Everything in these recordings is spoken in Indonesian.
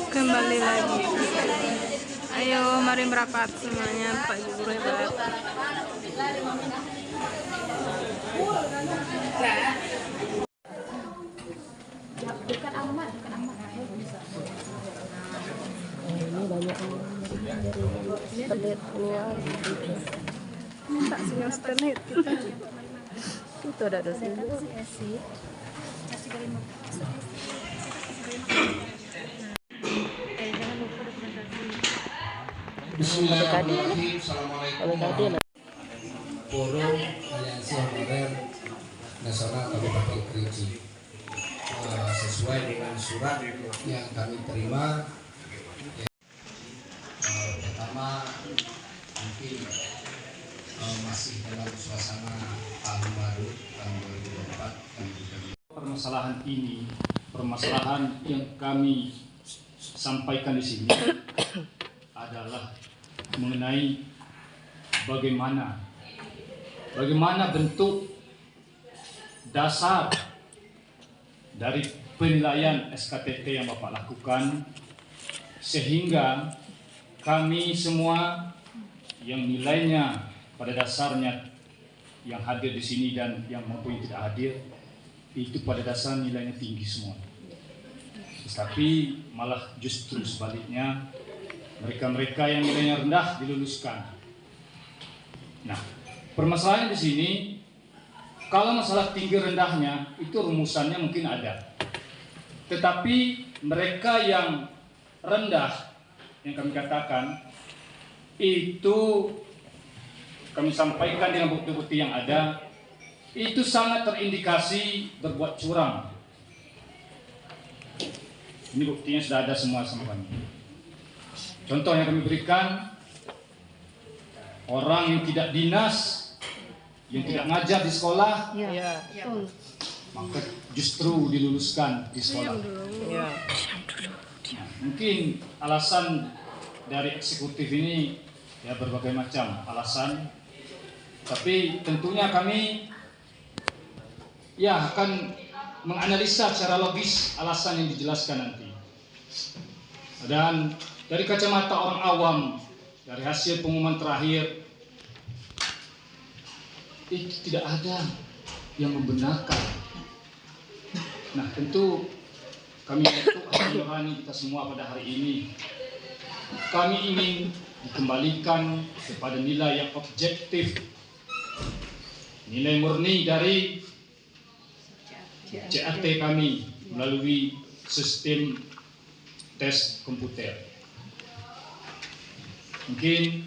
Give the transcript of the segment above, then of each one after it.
Kembali lagi. Ayo, mari merapat semuanya, Pak Guru hebat. Bukan amat. Ini banyak dari penitnya. Tak sinyal internet kita. Itu ada dosen. Bismillahirrahmanirrahim. Assalamualaikum. Forum Aliansi Honorer Nasional Kabupaten Kerinci. Sesuai dengan surat yang kami terima, pertama mungkin masih dalam suasana tahun baru tahun 2024. Permasalahan ini, permasalahan yang kami sampaikan di sini adalah mengenai bagaimana bentuk dasar dari penilaian SKTT yang Bapak lakukan, sehingga kami semua yang nilainya pada dasarnya yang hadir di sini dan yang maupun tidak hadir itu pada dasar nilainya tinggi semua. Tetapi malah justru sebaliknya, mereka-mereka yang nilainya rendah diluluskan. Nah, permasalahannya di sini, kalau masalah tinggi rendahnya itu rumusannya mungkin ada. Tetapi mereka yang rendah yang kami katakan itu kami sampaikan dengan bukti-bukti yang ada, itu sangat terindikasi berbuat curang. Ini buktinya sudah ada semua sama kami. Contoh yang kami berikan, orang yang tidak dinas, yang tidak ngajar di sekolah, maka justru diluluskan di sekolah. Mungkin alasan dari eksekutif ini ya berbagai macam alasan, tapi tentunya kami ya akan menganalisa secara logis alasan yang dijelaskan nanti. Dan dari kacamata orang awam, dari hasil pengumuman terakhir, itu tidak ada yang membenarkan. Nah, tentu kami untuk hati nurani kita semua pada hari ini, kami ingin dikembalikan kepada nilai yang objektif, nilai murni dari CAT kami melalui sistem tes komputer. Mungkin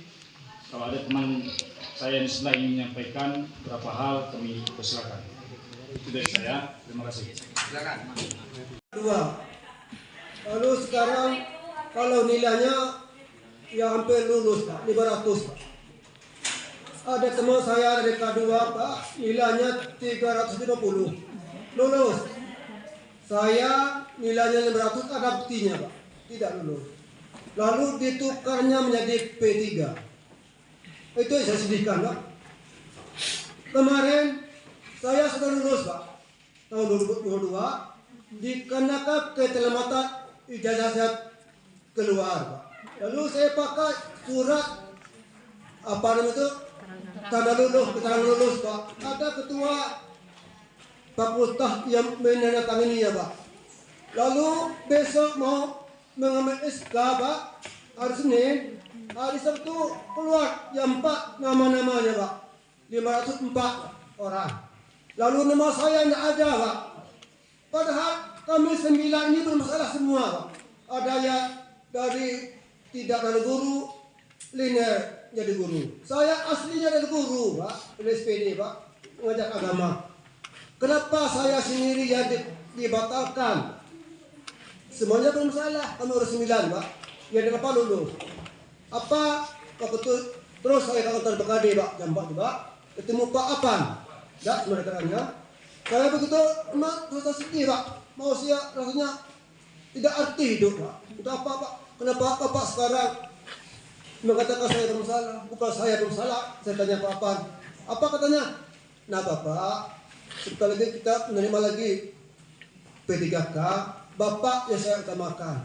kalau ada teman saya yang sebelah ingin menyampaikan beberapa hal, kami persilakan. Itu dari saya. Terima kasih. Silakan. Dua. Lalu sekarang kalau nilainya ya hampir lulus Pak, 500 Pak. Ada teman saya dari K2 Pak, nilainya 350. Lulus. Saya nilainya 500, ada buktinya Pak. Tidak lulus. Lalu ditukarnya menjadi P3. Itu yang saya sedihkan Pak. Kemarin saya sudah lulus Pak, tahun 2022, dikenakan keselamatan ijazah saya keluar Pak. Lalu saya pakai surat apa namanya itu, tanda lulus, keterangan lulus Pak. Ada ketua fakultas yang menandatangani ya Pak. Lalu besok mau mengambil SK Pak, hari Senin, hari Sabtu keluar jam 4 nama-namanya Pak, 504 orang. Lalu nama saya tidak ada Pak. Padahal kami 9 ini bermasalah semua Pak. Ada yang dari tidak dari guru, linear jadi guru. Saya aslinya dari guru Pak, dari SPD Pak, mengajar agama. Kenapa saya sendiri yang dibatalkan? Semuanya bermasalah, kami urus 9 Pak. Ya kenapa lulus? Apa waktu itu terus saya ke kantor BKD Pak, jam 4 Pak, ketemu Pak Apan. Ya, sebenarnya saya begitu rasa sedih Pak. Mau saya rasanya tidak arti hidup Pak. Itu apa Pak? Kenapa Bapak sekarang mengatakan saya bermasalah? Bukan saya bermasalah. Saya tanya Pak Apan. Apa katanya? Nah Bapak, sebentar lagi kita menerima lagi P3K. Bapak yang saya utamakan.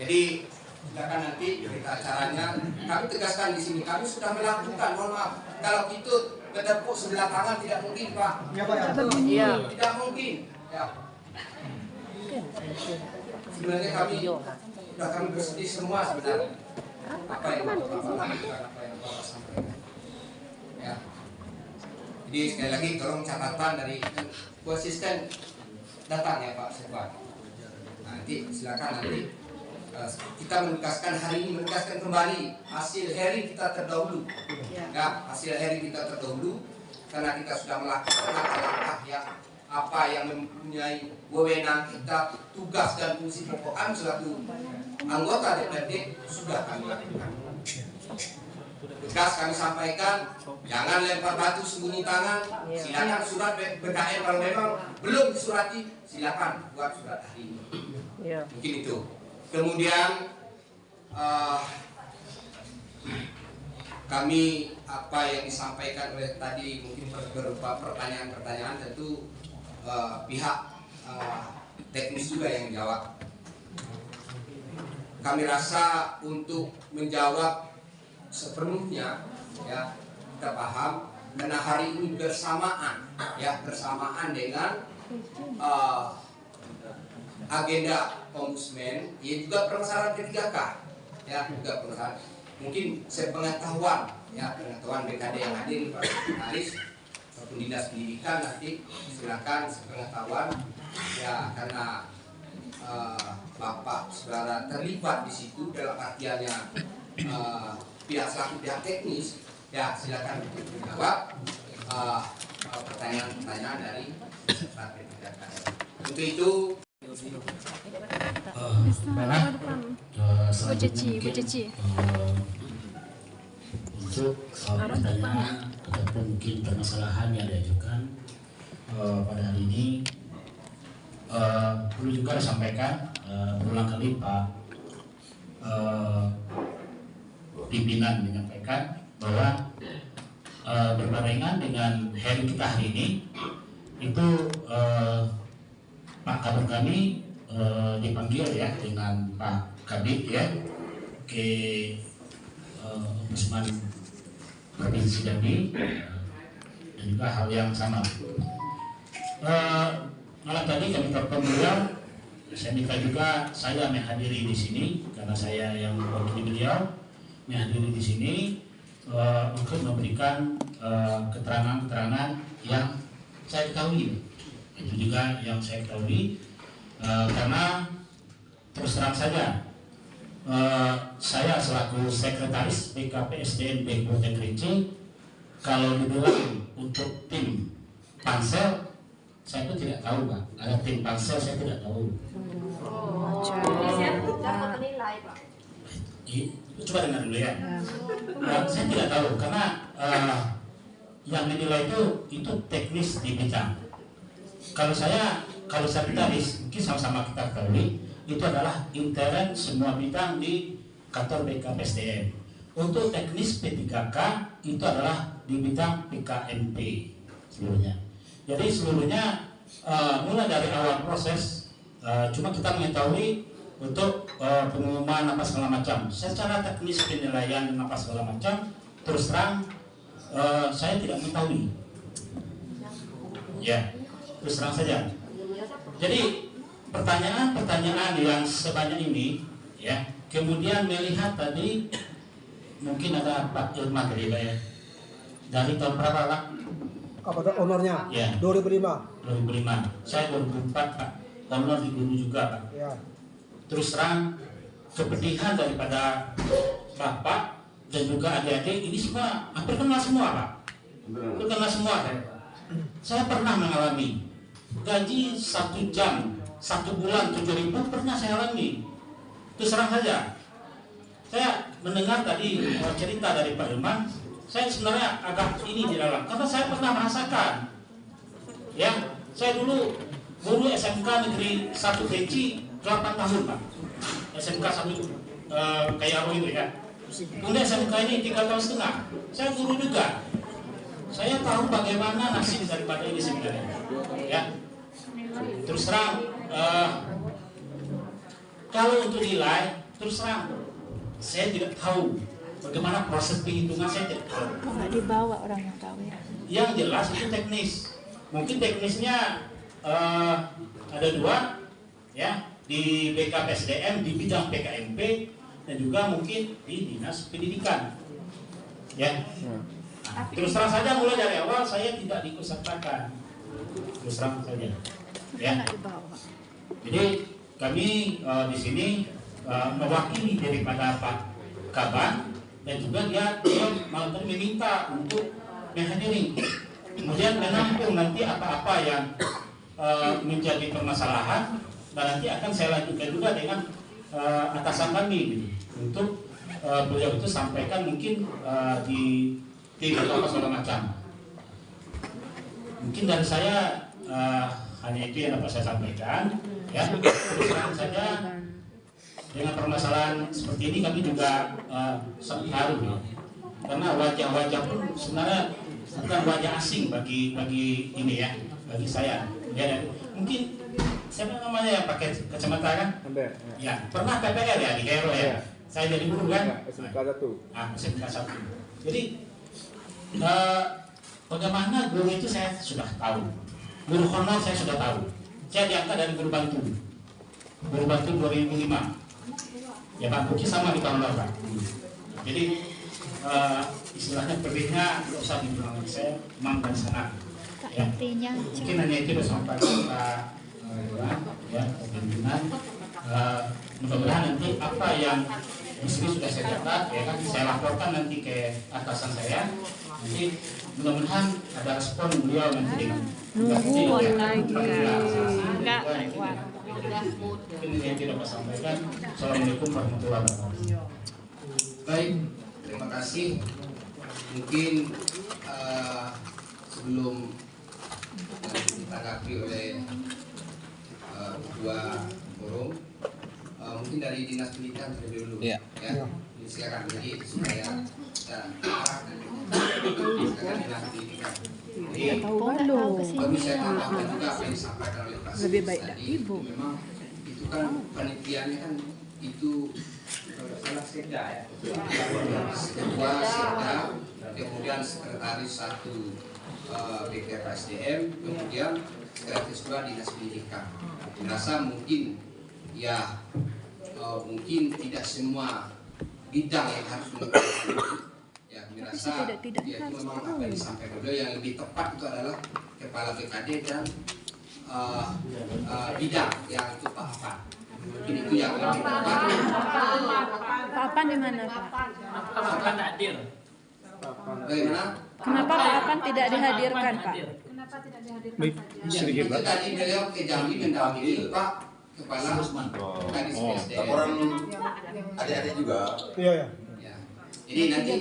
Jadi silakan nanti berita acaranya. Kami tegaskan di sini, kami sudah melakukan. Mohon maaf, kalau itu bertepuk sebelah tangan tidak mungkin, Pak. Ya Pak ya. Iya. Tidak mungkin. Ya. Sebenarnya kami sudah kami bersedih semua sebenarnya. Apa yang Bapak lakukan, apa yang Bapak sampaikan. Ya. Jadi sekali lagi tolong catatan dari konsisten datang ya Pak Sekwan. Nanti silakan nanti kita menegaskan hari ini, menegaskan kembali hasil hearing kita terdahulu. Ya, hasil hearing kita terdahulu karena kita sudah melakukan langkah-langkah yang apa yang mempunyai wewenang kita, tugas dan fungsi pokok kami selaku anggota DPRD sudah kami lakukan. Tegas kami sampaikan, jangan lempar batu sembunyi tangan. Silakan surat BKN kalau memang belum disurati, silakan buat surat hari ini. Mungkin itu. Kemudian kami apa yang disampaikan oleh tadi mungkin berupa pertanyaan-pertanyaan tentu pihak teknis juga yang menjawab. Kami rasa untuk menjawab sepenuhnya ya kita paham karena hari ini bersamaan dengan agenda ombudsman, ya juga permasalahan P3K, ya juga permasalahan. Mungkin sepengetahuan, ya pengetahuan BKD yang hadir, Pak Sekretaris ataupun Dinas Pendidikan nanti silakan sepengetahuan, ya karena Bapak Saudara terlibat di situ dalam artiannya pihak selaku pihak teknis, ya silakan menjawab pertanyaan-pertanyaan dari peserta P3K. Untuk itu. Untuk pertanyaan ataupun mungkin permasalahan yang diajukan pada hari ini perlu juga disampaikan berulang kali Pak pimpinan menyampaikan bahwa berbarengan dengan hearing kita hari ini itu Pak Kabit kami dipanggil ya dengan Pak Kabit ya ke Ombudsman Provinsi Jambi dan juga hal yang sama. Malam tadi kami telepon beliau, saya minta juga saya menghadiri di sini karena saya yang mewakili beliau menghadiri di sini untuk memberikan keterangan-keterangan yang saya ketahui. Itu juga yang saya ketahui karena terus terang saja saya selaku sekretaris PKPSDN Kabupaten Kerinci kalau dibilang untuk tim pansel saya itu tidak tahu Pak, ada tim pansel saya tidak tahu. Coba dengar dulu ya. Saya tidak tahu karena yang menilai itu teknis di bidang. Kalau sekretaris mungkin sama-sama kita ketahui itu adalah intern semua bidang di kantor BKPSDM. Untuk teknis P3K itu adalah di bidang PKMP seluruhnya. Jadi seluruhnya mulai dari awal proses cuma kita mengetahui untuk pengumuman apa segala macam. Secara teknis penilaian apa segala macam terus terang saya tidak mengetahui. Ya. Terus terang saja. Jadi pertanyaan-pertanyaan yang sebanyak ini, ya, kemudian melihat tadi mungkin ada Pak Irma tadi Pak ya. Dari tahun berapa Pak? Apa honornya? Ya. 2005. 2005. Saya 2004 Pak. Honor di guru juga Pak. Ya. Terus terang kepedihan daripada Bapak dan juga adik-adik ini semua hampir kenal semua Pak. Hampir kenal semua kan? Saya pernah mengalami gaji 1 jam 1 bulan 7.000 pernah saya alami. Terus terang saja saya mendengar tadi cerita dari Pak Ilman, saya sebenarnya agak ini di dalam karena saya pernah merasakan ya, saya dulu guru SMK Negeri 1 Kerinci 8 tahun Pak, SMK 1 kayak Aro itu ya. Kemudian SMK ini 3 tahun setengah saya guru juga. Saya tahu bagaimana nasib daripada ini sebenarnya, ya. Terus terang, kalau untuk nilai, terus terang saya tidak tahu bagaimana proses penghitungan, saya tidak tahu. Nggak dibawa orang yang tahu ya. Yang jelas itu teknis. Mungkin teknisnya ada dua, ya, di BKPSDM di bidang PKMP dan juga mungkin di Dinas Pendidikan. Ya. Nah, terus terang saja mulai dari awal saya tidak diikutsertakan. Terus terang saja. Ya. Jadi kami di sini mewakili daripada Pak Kaban dan juga dia meminta untuk menghadiri, kemudian menampung nanti apa-apa yang menjadi permasalahan dan nanti akan saya lanjutkan juga dengan atasan kami gitu, untuk beliau itu sampaikan mungkin di tim atau apa segala macam. Mungkin dari saya hanya itu yang dapat saya sampaikan. Ya, terus terang saja dengan permasalahan seperti ini kami juga sangat haru ya. Karena wajah-wajah pun sebenarnya bukan wajah asing bagi ini ya, bagi saya. Ya, mungkin siapa namanya yang pakai kacamata kan? Ya, pernah PPL ya di Kairo ya. Saya jadi guru kan? SMK 1. SMK 1. Jadi bagaimana guru itu saya sudah tahu. Guru honor saya sudah tahu. Saya diangkat dari guru bantu 2005. Ya Pak Kuki sama di tahun lalu. Jadi istilahnya pedihnya tidak usah dibilang lagi, saya memang dari sana. Ya. Mungkin hanya itu bersama Pak ya pimpinan. Mudah-mudahan nanti apa yang di sini sudah saya catat, ya kan saya laporkan nanti ke atasan saya. Nanti mudah-mudahan ada respon beliau nanti dengan nunggu lagi. Enggak lewat. Ini yang tidak saya sampaikan. Assalamualaikum warahmatullahi wabarakatuh. Baik, terima kasih. Mungkin sebelum ditanggapi oleh ketua forum, mungkin dari Dinas Pendidikan terlebih dulu. Ya. Silakan, jadi supaya kita arahkan. Silakan Dinas Pendidikan. Jadi kami saya tambahkan juga apa yang disampaikan oleh Pak Lebih baik tadi. ibu. Memang itu kan panitianya kan itu salah sekda ya. Ketua sekda, kemudian sekretaris 1 BKPSDM, kemudian sekretaris 2 Dinas Pendidikan. Merasa mungkin ya mungkin tidak semua bidang yang harus melakukan. Ya, merasa ya itu memang apa yang disampaikan beliau, yang lebih tepat itu adalah kepala BKD dan bidang yang itu Pak Apan. Mungkin itu yang lebih tepat. Pak Apan di mana Pak? Pak Apan hadir. Bagaimana? Kenapa Pak Apan tidak dihadirkan Pak? Kenapa tidak dihadirkan saja? Sedikit Itu tadi beliau ke Jambi mendampingi Pak Kepala Kadis PSDM. Laporan adik-adik juga. Iya ya. Ya. Jadi nanti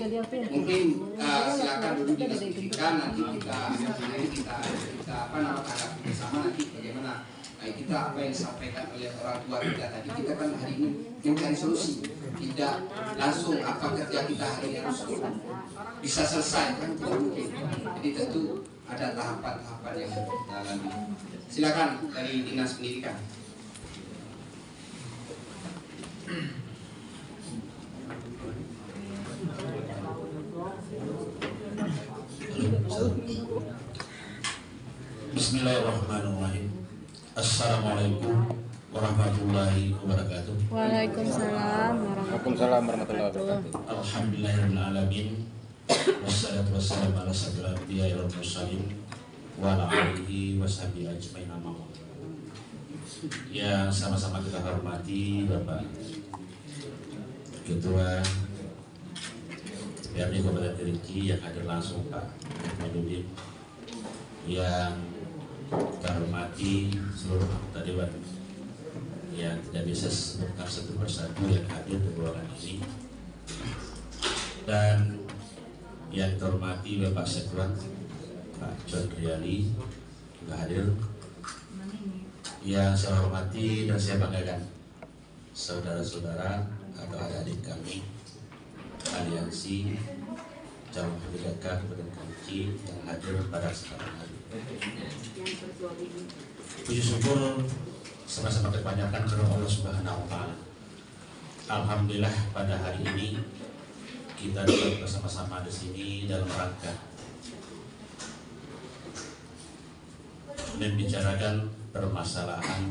mungkin silakan dulu didiskusikan, nanti kita apa nama tanggapi bersama nanti bagaimana. Nah, kita apa yang disampaikan oleh orang tua kita tadi, kita kan hari ini mencari solusi, tidak langsung apa kerja kita hari ini harus bisa selesai kan, tidak mungkin. Jadi tentu ada tahapan-tahapan yang kita lalui. Silakan dari Dinas Pendidikan. Bismillahirrahmanirrahim. Assalamualaikum warahmatullahi wabarakatuh. Waalaikumsalam warahmatullahi wabarakatuh. Alhamdulillahirrahmanirrahim. Wassalatu wassalamu ala asyrofil anbiya'i wal mursalin wa ala alihi washabihi ajmain amma ba'du. Yang sama-sama kita hormati Bapak Ketua PRD Kabupaten Kerinci yang hadir langsung Pak Madudin, yang kita hormati seluruh anggota Dewan yang tidak bisa sebutkan satu persatu yang hadir di ruangan ini, dan yang kita hormati Bapak Sekwan Pak John Kriali juga hadir. Yang saya hormati dan saya banggakan saudara-saudara atau adik-adik kami aliansi calon PDK Kabupaten Kerinci yang hadir pada kesempatan hari. Puji syukur sama-sama kebanyakan kepada Allah Subhanahu wa Ta'ala. Alhamdulillah pada hari ini kita dapat bersama-sama di sini dalam rangka membicarakan permasalahan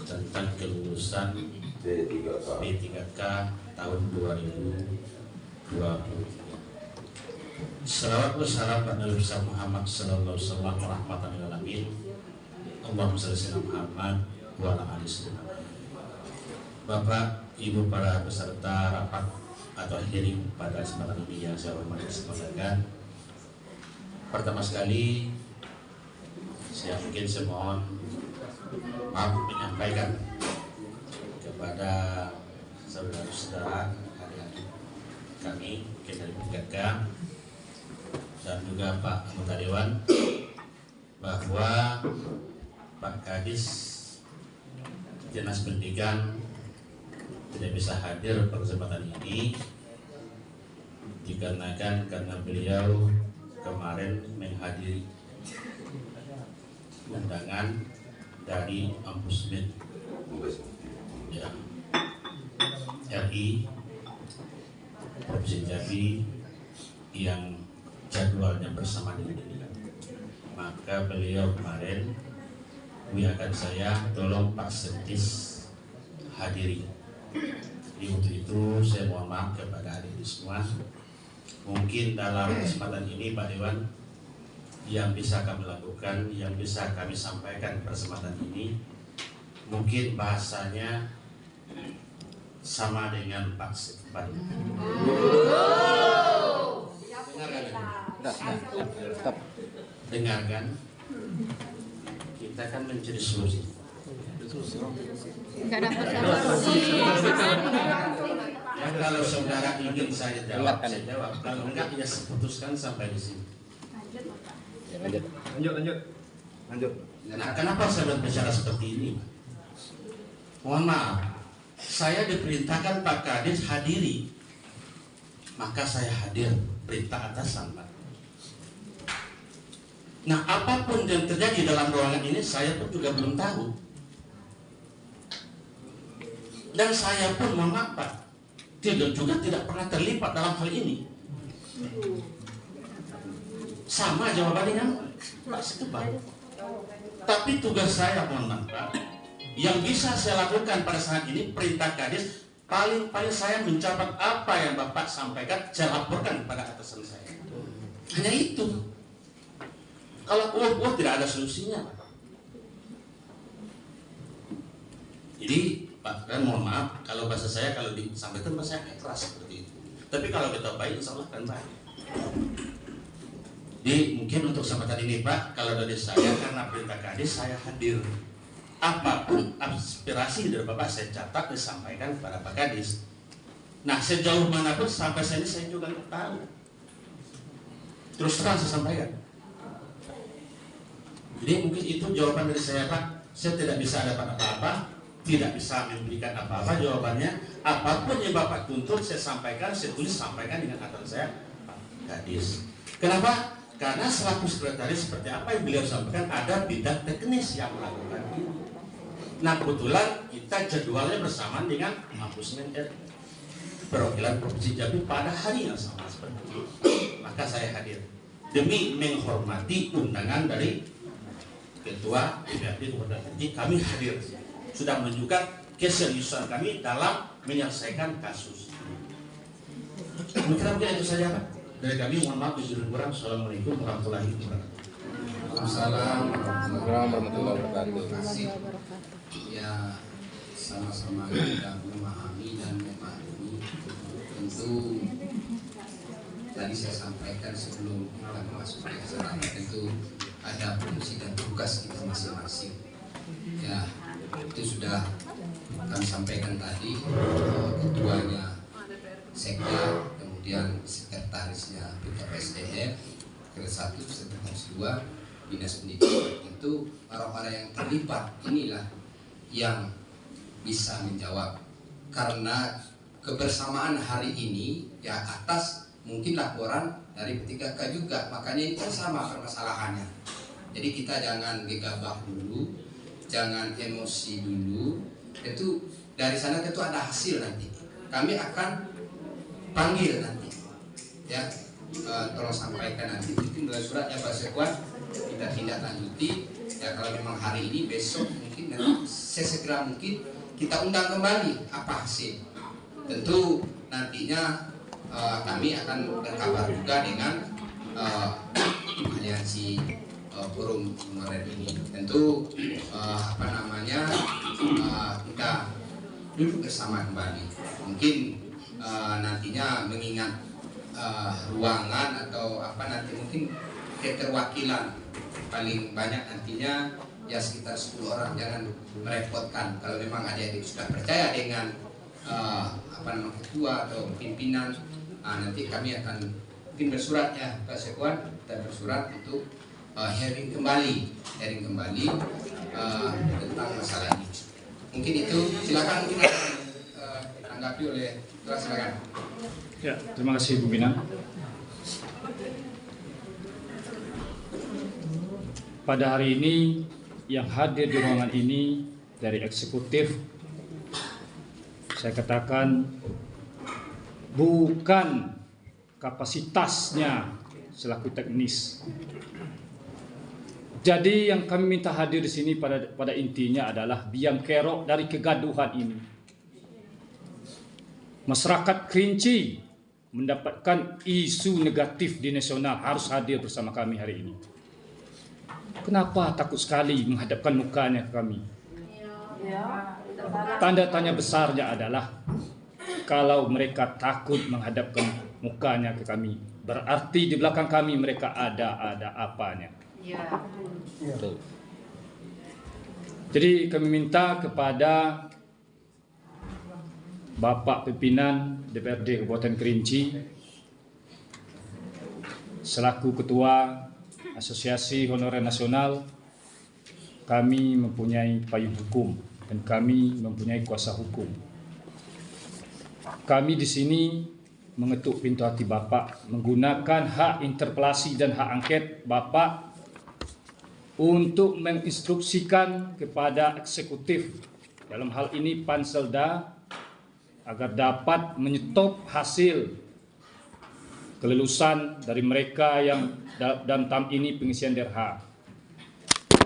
tentang kelulusan B3K tahun 2023. Salawat wassalam pada Nabi Muhammad sallallahu alaihi wasallam rahmatan lil alamin. Allahumma shalli ala Muhammad wa ala ali sayyidina. Bapak, Ibu para peserta rapat atau hearing pada kesempatan ini yang saya hormati sekalian. Pertama sekali saya mungkin semohon maaf menyampaikan kepada saudara-saudara adik-adik kami dari B3K dan juga Pak Anggota Dewan bahwa Pak Kadis Dinas Pendidikan tidak bisa hadir pada kesempatan ini dikarenakan karena beliau kemarin menghadiri undangan dari Ombudsman ya, RI Provinsi Jambi yang jadwalnya bersama dengan ini. Maka beliau kemarin mengingatkan saya, tolong Pak Setis hadiri. Jadi untuk itu saya mohon maaf kepada adik semua. Mungkin dalam kesempatan ini Pak Dewan, yang bisa kami lakukan, yang bisa kami sampaikan pada kesempatan ini, mungkin bahasanya sama dengan Pak Sekpan. Dengarkan, kita kan mencari solusi. Nggak dapat solusi. Ya, kalau saudara ingin saya jawab, saya jawab. Kalau enggak, ya putuskan sampai di sini. Lanjut. Nah, kenapa saya berbicara seperti ini? Mohon maaf, saya diperintahkan Pak Kadis hadiri, maka saya hadir, perintah atasan Pak. Nah, apapun yang terjadi dalam ruangan ini, saya pun juga belum tahu. Dan saya pun mohon maaf Pak, juga tidak pernah terlibat dalam hal ini. Sama jawabannya dengan Pak Sekpan. Tapi tugas saya mohon maaf Pak, yang bisa saya lakukan pada saat ini perintah Kadis, paling saya mencatat apa yang Bapak sampaikan, saya laporkan kepada atasan saya. Hanya itu. Kalau tidak ada solusinya. Jadi Pak, dan mohon maaf kalau bahasa saya kalau disampaikan saya keras seperti itu. Tapi kalau kita baik, insya Allah akan baik. Jadi mungkin untuk kesempatan ini Pak, kalau dari saya karena perintah Kadis saya hadir. Apapun aspirasi dari Bapak saya catat disampaikan kepada Pak Kadis. Nah sejauh manapun sampai sini saya juga nggak tahu. Terus terang saya sampaikan. Jadi mungkin itu jawaban dari saya Pak. Saya tidak bisa dapat apa-apa, tidak bisa memberikan apa-apa jawabannya. Apapun yang Bapak tuntut saya sampaikan, saya tulis sampaikan dengan atasan saya Pak Kadis. Kenapa? Karena selaku sekretaris seperti apa yang beliau sampaikan, ada bidang teknis yang melakukan ini. Nah kebetulan kita jadwalnya bersamaan dengan Ombudsman perwakilan Provinsi Jambi pada hari yang sama seperti itu. Maka saya hadir demi menghormati undangan dari Ketua DPRD Kabupaten Tinggi. Kami hadir sudah menunjukkan keseriusan kami dalam menyelesaikan kasus. Mungkin itu saja Pak dari kami. Mohon maaf jujur kurang. Assalamualaikum warahmatullahi wabarakatuh. Assalamualaikum warahmatullahi wabarakatuh. Ya, sama-sama kita memahami dan memahami. Tentu tadi saya sampaikan sebelum kita masuk ke acara, tentu ada fungsi dan tugas kita masing-masing. Ya, itu sudah kami sampaikan tadi. Ketuanya Sekda, kemudian sekretarisnya BKPSDM, ke-1, sekretaris 2, Dinas Pendidikan. Itu orang-orang yang terlibat inilah yang bisa menjawab, karena kebersamaan hari ini ya atas mungkin laporan dari P3K juga, makanya itu sama permasalahannya. Jadi kita jangan gegabah dulu, jangan emosi dulu. Itu dari sana tentu ada hasil nanti. Kami akan panggil nanti, ya, tolong sampaikan nanti mungkin melalui suratnya Pak Sekwan, kita tindak lanjuti. Ya kalau memang hari ini, besok mungkin nanti sesegera mungkin kita undang kembali apa hasil. Tentu nantinya kami akan berkabar juga dengan aliansi forum honorer ini. Tentu kita duduk bersama kembali. Mungkin nantinya mengingat ruangan atau nanti mungkin keterwakilan paling banyak nantinya ya sekitar 10 orang, jangan merepotkan. Kalau memang adik-adik sudah percaya dengan ketua atau pimpinan, nanti kami akan mungkin bersurat ya Pak Sekwan, kita bersurat untuk hearing kembali tentang masalah ini. Mungkin itu, silakan mungkin ditanggapi oleh Tuan, silakan. Ya, terima kasih pimpinan. Pada hari ini yang hadir di ruangan ini dari eksekutif, saya katakan bukan kapasitasnya selaku teknis. Jadi yang kami minta hadir di sini pada intinya adalah biang kerok dari kegaduhan ini. Masyarakat Kerinci mendapatkan isu negatif di nasional harus hadir bersama kami hari ini. Kenapa takut sekali menghadapkan mukanya ke kami? Tanda tanya besarnya adalah kalau mereka takut menghadapkan mukanya ke kami, berarti di belakang kami mereka ada apanya. Jadi kami minta kepada Bapak Pimpinan DPRD Kabupaten Kerinci selaku Ketua Asosiasi Honorer Nasional, kami mempunyai payung hukum dan kami mempunyai kuasa hukum. Kami di sini mengetuk pintu hati Bapak, menggunakan hak interpelasi dan hak angket Bapak untuk menginstruksikan kepada eksekutif, dalam hal ini Panselda, agar dapat menyetop hasil kelulusan dari mereka yang dalam tahap ini pengisian DRH.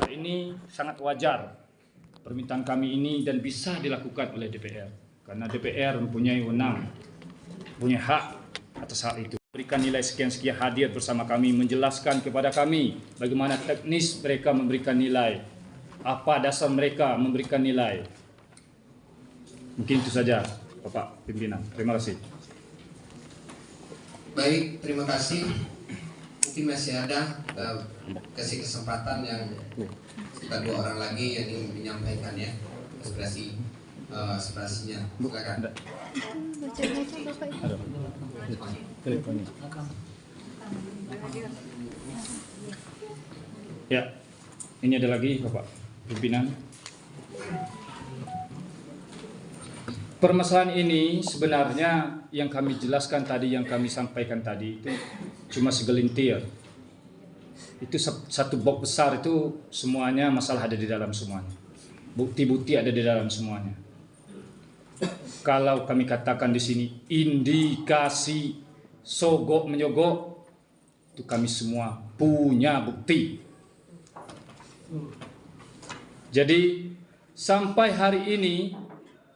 Ini sangat wajar permintaan kami ini dan bisa dilakukan oleh DPR karena DPR mempunyai wewenang, punya hak atas hal itu. Berikan nilai sekian-sekian hadir bersama kami, menjelaskan kepada kami bagaimana teknis mereka memberikan nilai, apa dasar mereka memberikan nilai. Mungkin itu saja Bapak Pimpinan. Terima kasih. Baik, terima kasih. Mungkin masih ada kasih kesempatan yang kita 2 orang lagi yang ingin menyampaikan ya aspirasinya. Silakan. Ya, ini ada lagi Bapak Pimpinan. Permasalahan ini sebenarnya yang kami jelaskan tadi, yang kami sampaikan tadi itu cuma segelintir. Itu satu box besar itu semuanya masalah ada di dalam semuanya. Bukti-bukti ada di dalam semuanya. Kalau kami katakan di sini indikasi sogok menyogok, itu kami semua punya bukti. Jadi sampai hari ini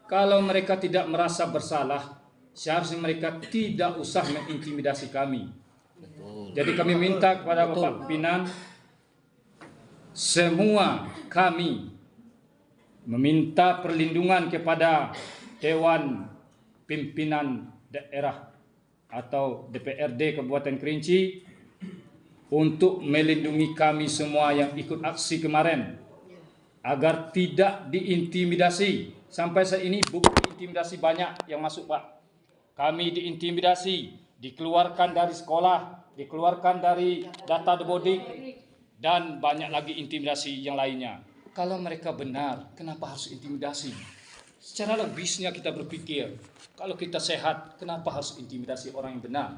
kalau mereka tidak merasa bersalah, seharusnya mereka tidak usah mengintimidasi kami. Jadi kami minta kepada Bapak Pimpinan, semua kami meminta perlindungan kepada Dewan Pimpinan Daerah atau DPRD Kabupaten Kerinci untuk melindungi kami semua yang ikut aksi kemarin agar tidak diintimidasi. Sampai saat ini bukti intimidasi banyak yang masuk Pak. Kami diintimidasi, dikeluarkan dari sekolah, dikeluarkan dari data Debodik, dan banyak lagi intimidasi yang lainnya. Kalau mereka benar, kenapa harus intimidasi? Secara logisnya kita berpikir, kalau kita sehat, kenapa harus intimidasi orang yang benar?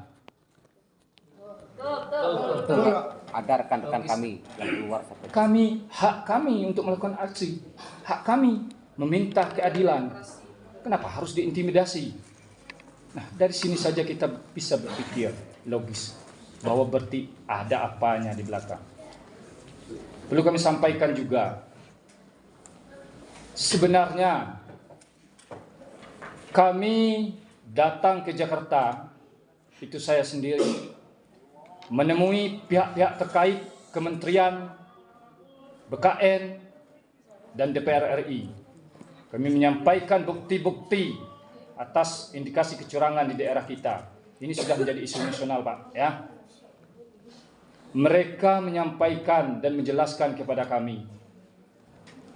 Ada rekan-rekan kami yang keluar. Hak kami untuk melakukan aksi, hak kami meminta keadilan. kenapa harus diintimidasi? Nah, dari sini saja kita bisa berpikir logis bahwa berarti ada apanya di belakang. Perlu kami sampaikan juga, sebenarnya kami datang ke Jakarta, itu saya sendiri menemui pihak-pihak terkait Kementerian, BKN, dan DPR RI. Kami menyampaikan bukti-bukti atas indikasi kecurangan di daerah kita. Ini sudah menjadi isu nasional, Pak, ya. Mereka menyampaikan dan menjelaskan kepada kami,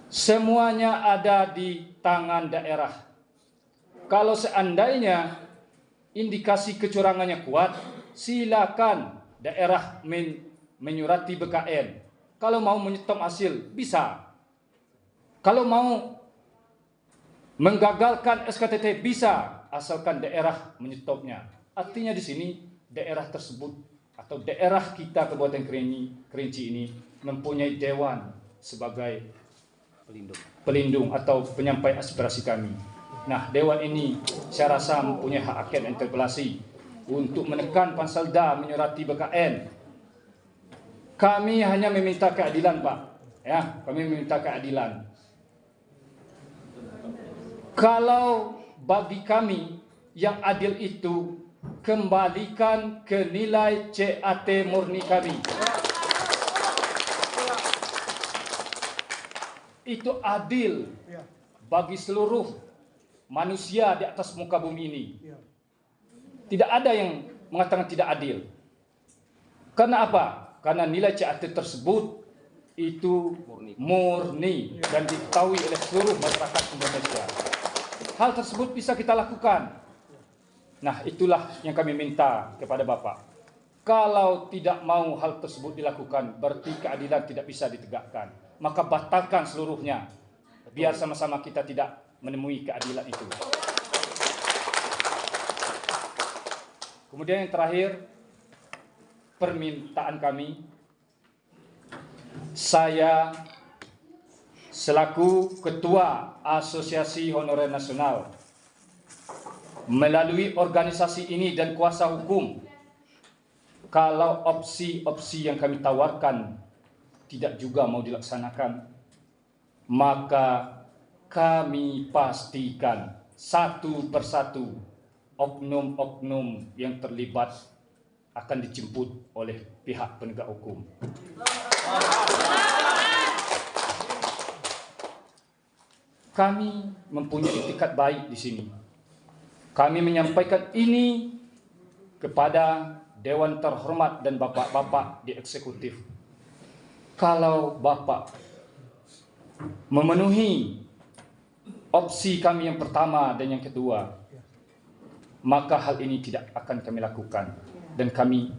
semuanya ada di tangan daerah. Kalau seandainya indikasi kecurangannya kuat, silakan daerah menyurati BKN. Kalau mau menyetop hasil, bisa. Kalau mau menggagalkan SKTT, bisa, asalkan daerah menyetopnya. Artinya di sini daerah tersebut atau daerah kita Kabupaten Kerinci ini mempunyai dewan sebagai pelindung atau penyampai aspirasi kami. Nah, dewan ini saya rasa mempunyai hak angket dan interpelasi untuk menekan Panselda menyurati BKN. Kami hanya meminta keadilan, Pak. Ya, kami meminta keadilan. Kalau bagi kami yang adil itu, kembalikan ke nilai CAT murni kami. Itu adil bagi seluruh manusia di atas muka bumi ini. Tidak ada yang mengatakan tidak adil. Karena apa? Karena nilai CAT tersebut itu murni dan diketahui oleh seluruh masyarakat Indonesia. Hal tersebut bisa kita lakukan. Nah, itulah yang kami minta kepada Bapak. Kalau tidak mau hal tersebut dilakukan, berarti keadilan tidak bisa ditegakkan. Maka batalkan seluruhnya. Biar sama-sama kita tidak menemui keadilan itu. Kemudian yang terakhir, permintaan kami, saya selaku Ketua Asosiasi Honorer Nasional, melalui organisasi ini dan kuasa hukum, kalau opsi-opsi yang kami tawarkan tidak juga mau dilaksanakan, maka kami pastikan satu persatu oknum-oknum yang terlibat akan dijemput oleh pihak penegak hukum. Kami mempunyai itikat baik di sini. Kami menyampaikan ini kepada Dewan Terhormat dan bapak-bapak di eksekutif. Kalau Bapak memenuhi opsi kami yang pertama dan yang kedua, maka hal ini tidak akan kami lakukan. Dan kami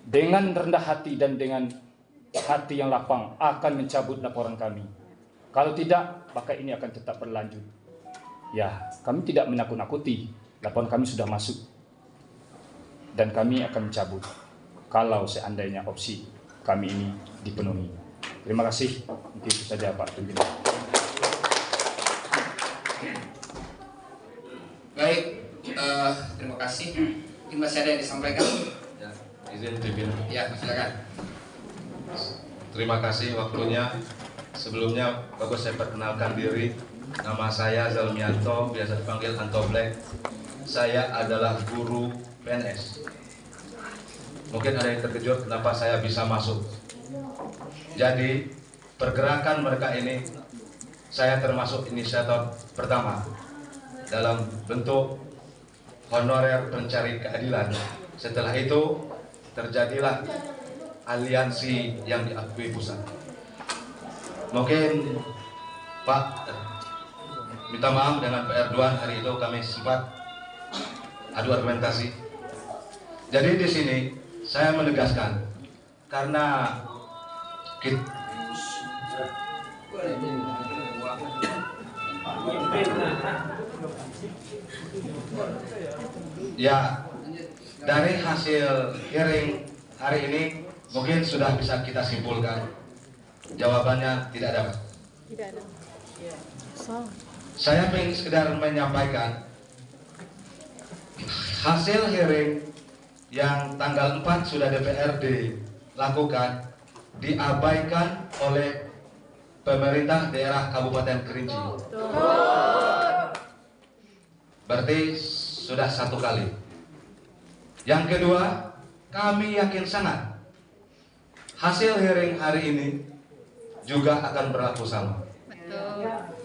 dengan rendah hati dan dengan hati yang lapang akan mencabut laporan kami. Kalau tidak, maka ini akan tetap berlanjut. Ya, kami tidak menakut-nakuti. Laporan kami sudah masuk. Dan kami akan mencabut kalau seandainya opsi kami ini dipenuhi. Terima kasih. Mungkin itu saja, Pak Pimpinan. Baik, terima kasih. Mungkin masih ada yang disampaikan? Ya, izin Pimpinan. Ya, silakan. Terima kasih waktunya. Sebelumnya, bagus saya perkenalkan diri. Nama saya Zalmianto, biasa dipanggil Anto Black. Saya adalah guru PNS. Mungkin ada yang terkejut kenapa saya bisa masuk. Jadi, pergerakan mereka ini, saya termasuk inisiator pertama dalam bentuk honorer pencari keadilan. Setelah itu, terjadilah aliansi yang diakui pusat. Mungkin Pak minta maaf dengan Pak Erdogan, hari itu kami sempat adu argumentasi. Jadi di sini saya menegaskan, karena kita ya dari hasil hearing hari ini mungkin sudah bisa kita simpulkan. Jawabannya tidak ada. Tidak ada. So. Saya ingin sekedar menyampaikan hasil hearing yang tanggal 4 sudah DPRD lakukan diabaikan oleh pemerintah daerah Kabupaten Kerinci. Berarti sudah satu kali. Yang kedua, kami yakin sangat hasil hearing hari ini juga akan berlaku sama.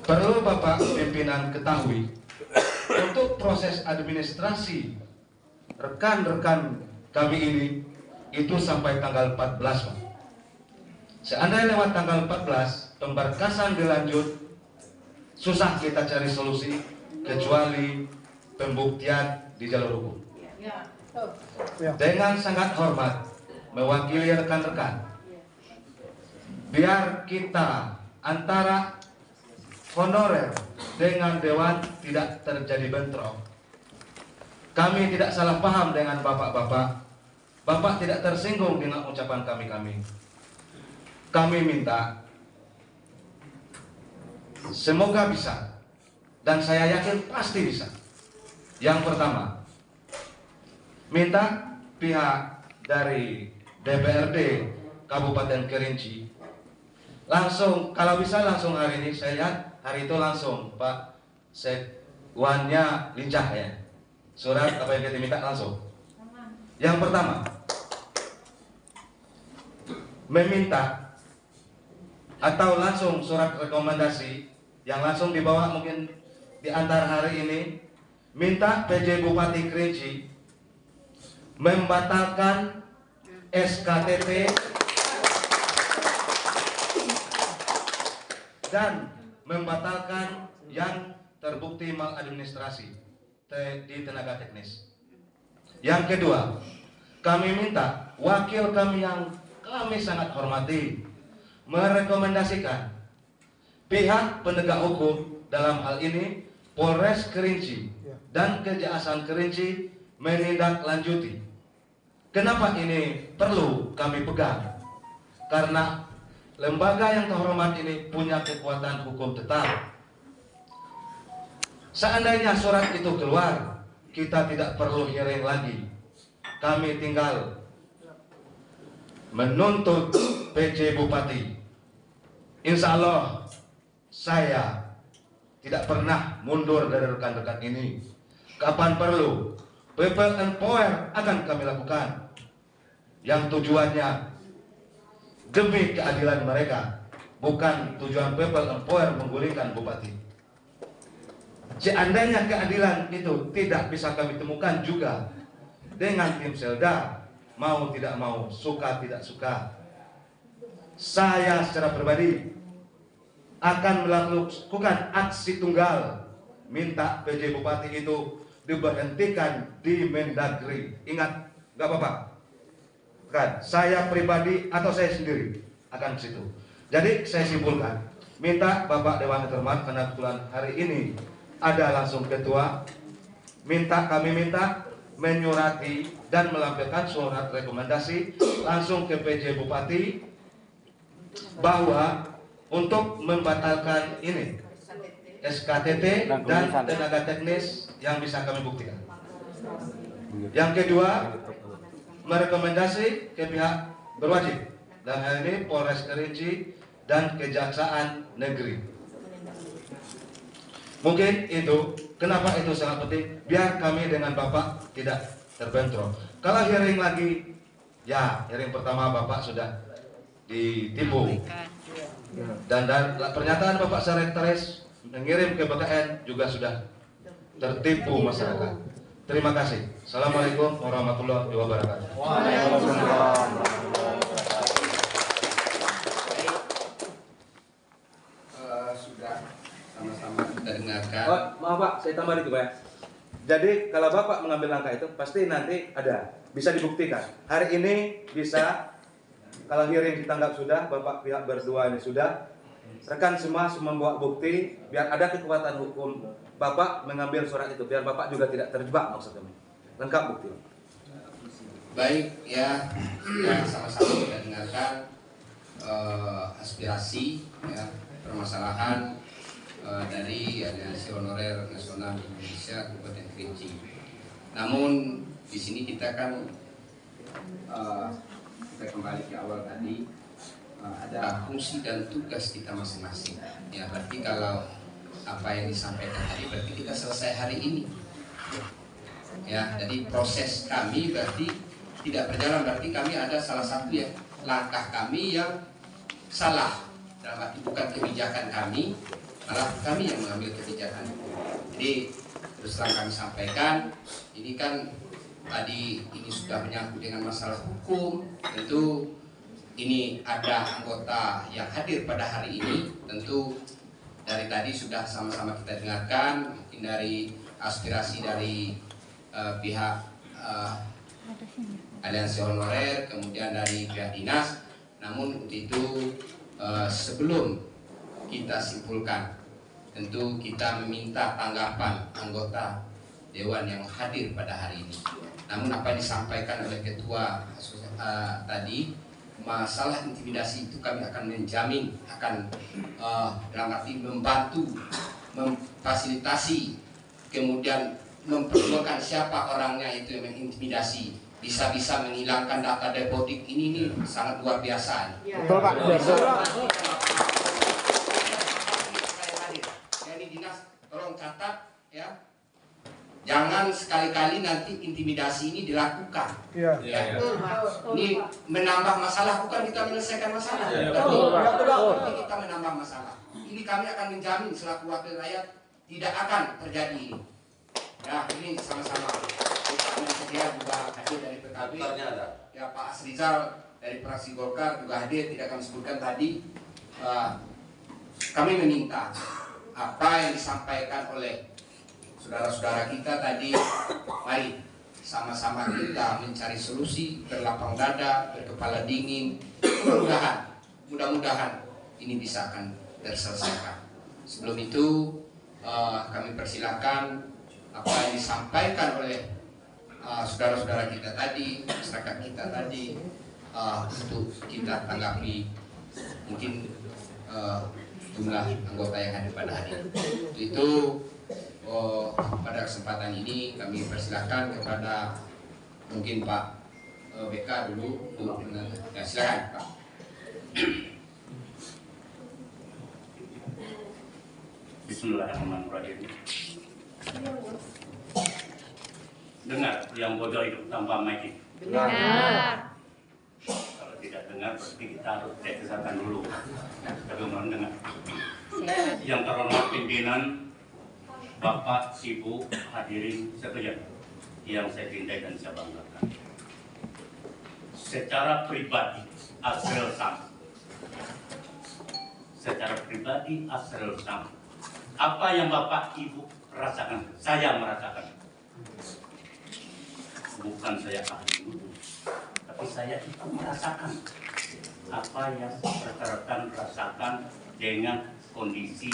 Perlu Bapak pimpinan ketahui, untuk proses administrasi rekan-rekan kami ini itu sampai tanggal 14, Pak. Seandainya lewat tanggal 14 pemberkasan dilanjut, susah kita cari solusi kecuali pembuktian di jalur hukum. Dengan sangat hormat mewakili rekan-rekan, biar kita antara honorer dengan dewan tidak terjadi bentrok. Kami tidak salah paham dengan bapak-bapak. Bapak tidak tersinggung dengan ucapan kami. Kami minta semoga bisa, dan saya yakin pasti bisa. Yang pertama, minta pihak dari DPRD Kabupaten Kerinci langsung, kalau bisa langsung hari ini, saya lihat hari itu langsung Pak Sekwannya lincah ya, surat apa yang kita minta langsung. Yang pertama, meminta atau langsung surat rekomendasi yang langsung dibawa mungkin di antara hari ini, minta PJ Bupati Kerinci membatalkan SKTT dan membatalkan yang terbukti maladministrasi di tenaga teknis. Yang kedua, kami minta wakil kami yang kami sangat hormati merekomendasikan pihak penegak hukum, dalam hal ini Polres Kerinci dan Kejaksaan Kerinci, menindaklanjuti. Kenapa ini perlu kami pegang? Karena lembaga yang terhormat ini punya kekuatan hukum tetap. Seandainya surat itu keluar, kita tidak perlu hearing lagi. Kami tinggal menuntut PJ Bupati. Insya Allah saya tidak pernah mundur dari rekan-rekan ini. Kapan perlu, People and Power akan kami lakukan, yang tujuannya demi keadilan mereka, bukan tujuan People and Power menggulingkan bupati. Seandainya keadilan itu tidak bisa kami temukan juga dengan tim Selda, mau tidak mau, suka tidak suka, saya secara pribadi akan melakukan aksi tunggal minta PJ Bupati itu diberhentikan di Mendagri. Ingat, nggak apa-apa kan, saya pribadi atau saya sendiri akan ke situ. Jadi saya simpulkan, minta Bapak Dewan Terhormat, karena kebetulan hari ini ada langsung ketua, kami minta menyurati dan melampirkan surat rekomendasi langsung ke PJ Bupati bahwa untuk membatalkan ini SKTT dan tenaga teknis yang bisa kami buktikan. Yang kedua, merekomendasi ke pihak berwajib, dan hal ini Polres Kerinci dan Kejaksaan Negeri. Mungkin itu, kenapa itu sangat penting, biar kami dengan Bapak tidak terbentrok. Kalau hearing lagi, ya hearing pertama Bapak sudah ditipu, dan pernyataan Bapak Sekretaris mengirim ke BKN juga sudah tertipu masyarakat. Terima kasih. Assalamualaikum warahmatullahi wabarakatuh. Sudah sama-sama kita dengarkan. Oh, maaf Pak, saya tambah dikit Pak. Jadi kalau Bapak mengambil langkah itu pasti nanti ada, bisa dibuktikan. Hari ini bisa, kalau hearing ditanggap sudah, Bapak pihak berdua ini sudah, rekan semua membawa bukti, biar ada kekuatan hukum Bapak mengambil surat itu, biar Bapak juga tidak terjebak maksud kami. Lengkap bukti. Baik ya, sama-sama kita dengarkan aspirasi ya, permasalahan dari Aliansi Honorer Nasional Indonesia Kabupaten Kerinci. Namun di sini kita kan kita kembali ke awal tadi, ada fungsi dan tugas kita masing-masing. Ya, berarti kalau apa yang disampaikan tadi berarti kita selesai hari ini. Ya, jadi proses kami berarti tidak berjalan, berarti kami ada salah satu ya langkah kami yang salah. Dalam arti bukan kebijakan kami, malah kami yang mengambil kebijakan. Jadi terus terang kami sampaikan, ini kan tadi ini sudah menyangkut dengan masalah hukum. Tentu ini ada anggota yang hadir pada hari ini. Tentu dari tadi sudah sama-sama kita dengarkan, mungkin dari aspirasi dari pihak Aliansi Honorer, kemudian dari pihak dinas. Namun untuk itu sebelum kita simpulkan, tentu kita meminta tanggapan anggota Dewan yang hadir pada hari ini. Namun apa yang disampaikan oleh Ketua tadi, masalah intimidasi itu kami akan menjamin, akan dalam arti membantu, memfasilitasi, kemudian memperjuangkan siapa orangnya itu yang mengintimidasi, bisa-bisa menghilangkan data deposit ini sangat luar biasa. Betul Pak. Betul. Jadi dinas tolong catat ya, jangan sekali-kali nanti intimidasi ini dilakukan. Iya. Ya. Ini menambah masalah, bukan kita menyelesaikan masalah. Tapi kita menambah masalah. Ini kami akan menjamin selaku wakil rakyat tidak akan terjadi ini. Ya, ini sama-sama. Dia juga hadir dari PKB. Ya, Pak Asrizal dari fraksi Golkar juga hadir, tidak kami sebutkan tadi. Kami meminta apa yang disampaikan oleh saudara-saudara kita tadi, mari sama-sama kita mencari solusi, berlapang dada, berkepala dingin. Mudah-mudahan ini bisa akan terselesaikan. Sebelum itu kami persilakan apa yang disampaikan oleh saudara-saudara kita tadi, masyarakat kita tadi, untuk kita tanggapi mungkin jumlah anggota yang hadir pada hari ini. Itu pada kesempatan ini kami persilakan kepada mungkin Pak BK dulu untuk ya, silakan Pak. Bismillahirrahmanirrahim. Dengar yang bodoh itu tanpa mic. Dengar. Kalau tidak dengar berarti kita harus cek kesehatan dulu. Tapi mohon dengar. Yang terhormat pimpinan, Bapak, Ibu, hadirin sekalian yang saya cintai dan saya banggakan. Secara pribadi, Asril Sam. Secara pribadi, Asril Sam. Apa yang Bapak Ibu rasakan, saya merasakan. Bukan saya ahli dulu, tapi saya itu merasakan apa yang rekan-rekan rasakan dengan kondisi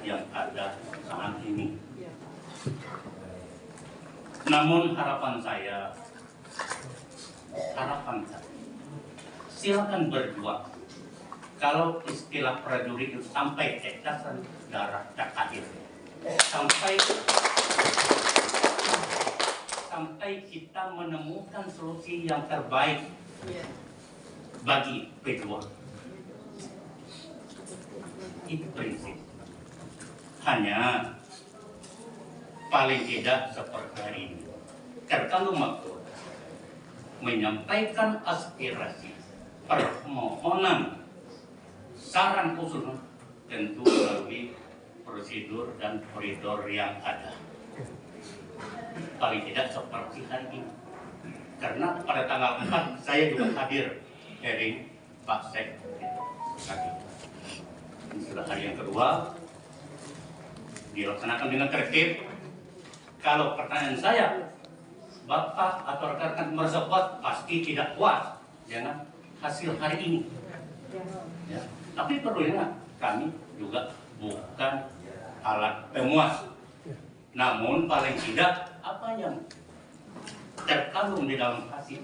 yang ada saat ini. Namun harapan saya, silakan berjuang. Kalau istilah prajurit itu sampai tetesan darah terakhir, sampai kita menemukan solusi yang terbaik bagi pejuang. Itu prinsip. Hanya paling tidak seperti hari ini, terkandung maksud menyampaikan aspirasi, permohonan, saran usul, tentu melalui prosedur dan koridor yang ada. Paling tidak seperti hari ini. Karena pada tanggal 4 saya juga hadir dari Pak Sek. Ini sudah hari yang kedua dilaksanakan dengan tertib. Kalau pertanyaan saya, Bapak atau rekan-rekan merasa puas, pasti tidak puas dengan hasil hari ini. Ya. Tapi perlu ingat, kami juga bukan alat pemuas. Namun paling tidak apa yang terkandung di dalam hasil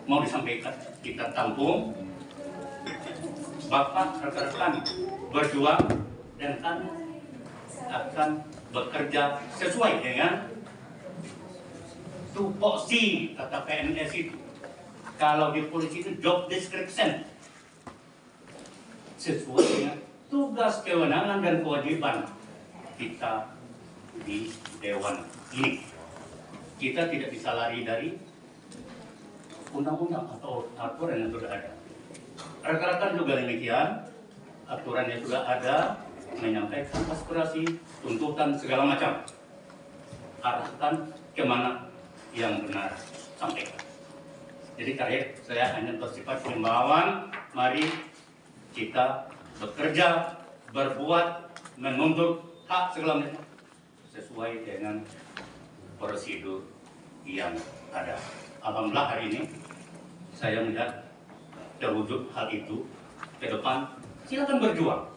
mau disampaikan kita tampung. Bapak rekan-rekan berjuang dan kami akan bekerja sesuai dengan tupoksi kata PNS itu. Kalau di polisi itu job description, sesuai dengan tugas, kewenangan, dan kewajiban kita di Dewan ini. Kita tidak bisa lari dari undang-undang atau aturan yang sudah ada. Rekan-rekan juga demikian, aturannya sudah ada, menyampaikan aspirasi, tuntutan, segala macam. Arahkan kemana yang benar, sampaikan. Jadi terakhir saya hanya bersifat himbauan, mari kita bekerja, berbuat, menuntut hak segala macam sesuai dengan prosedur yang ada. Alhamdulillah hari ini saya melihat terwujud hal itu. Ke depan silakan berjuang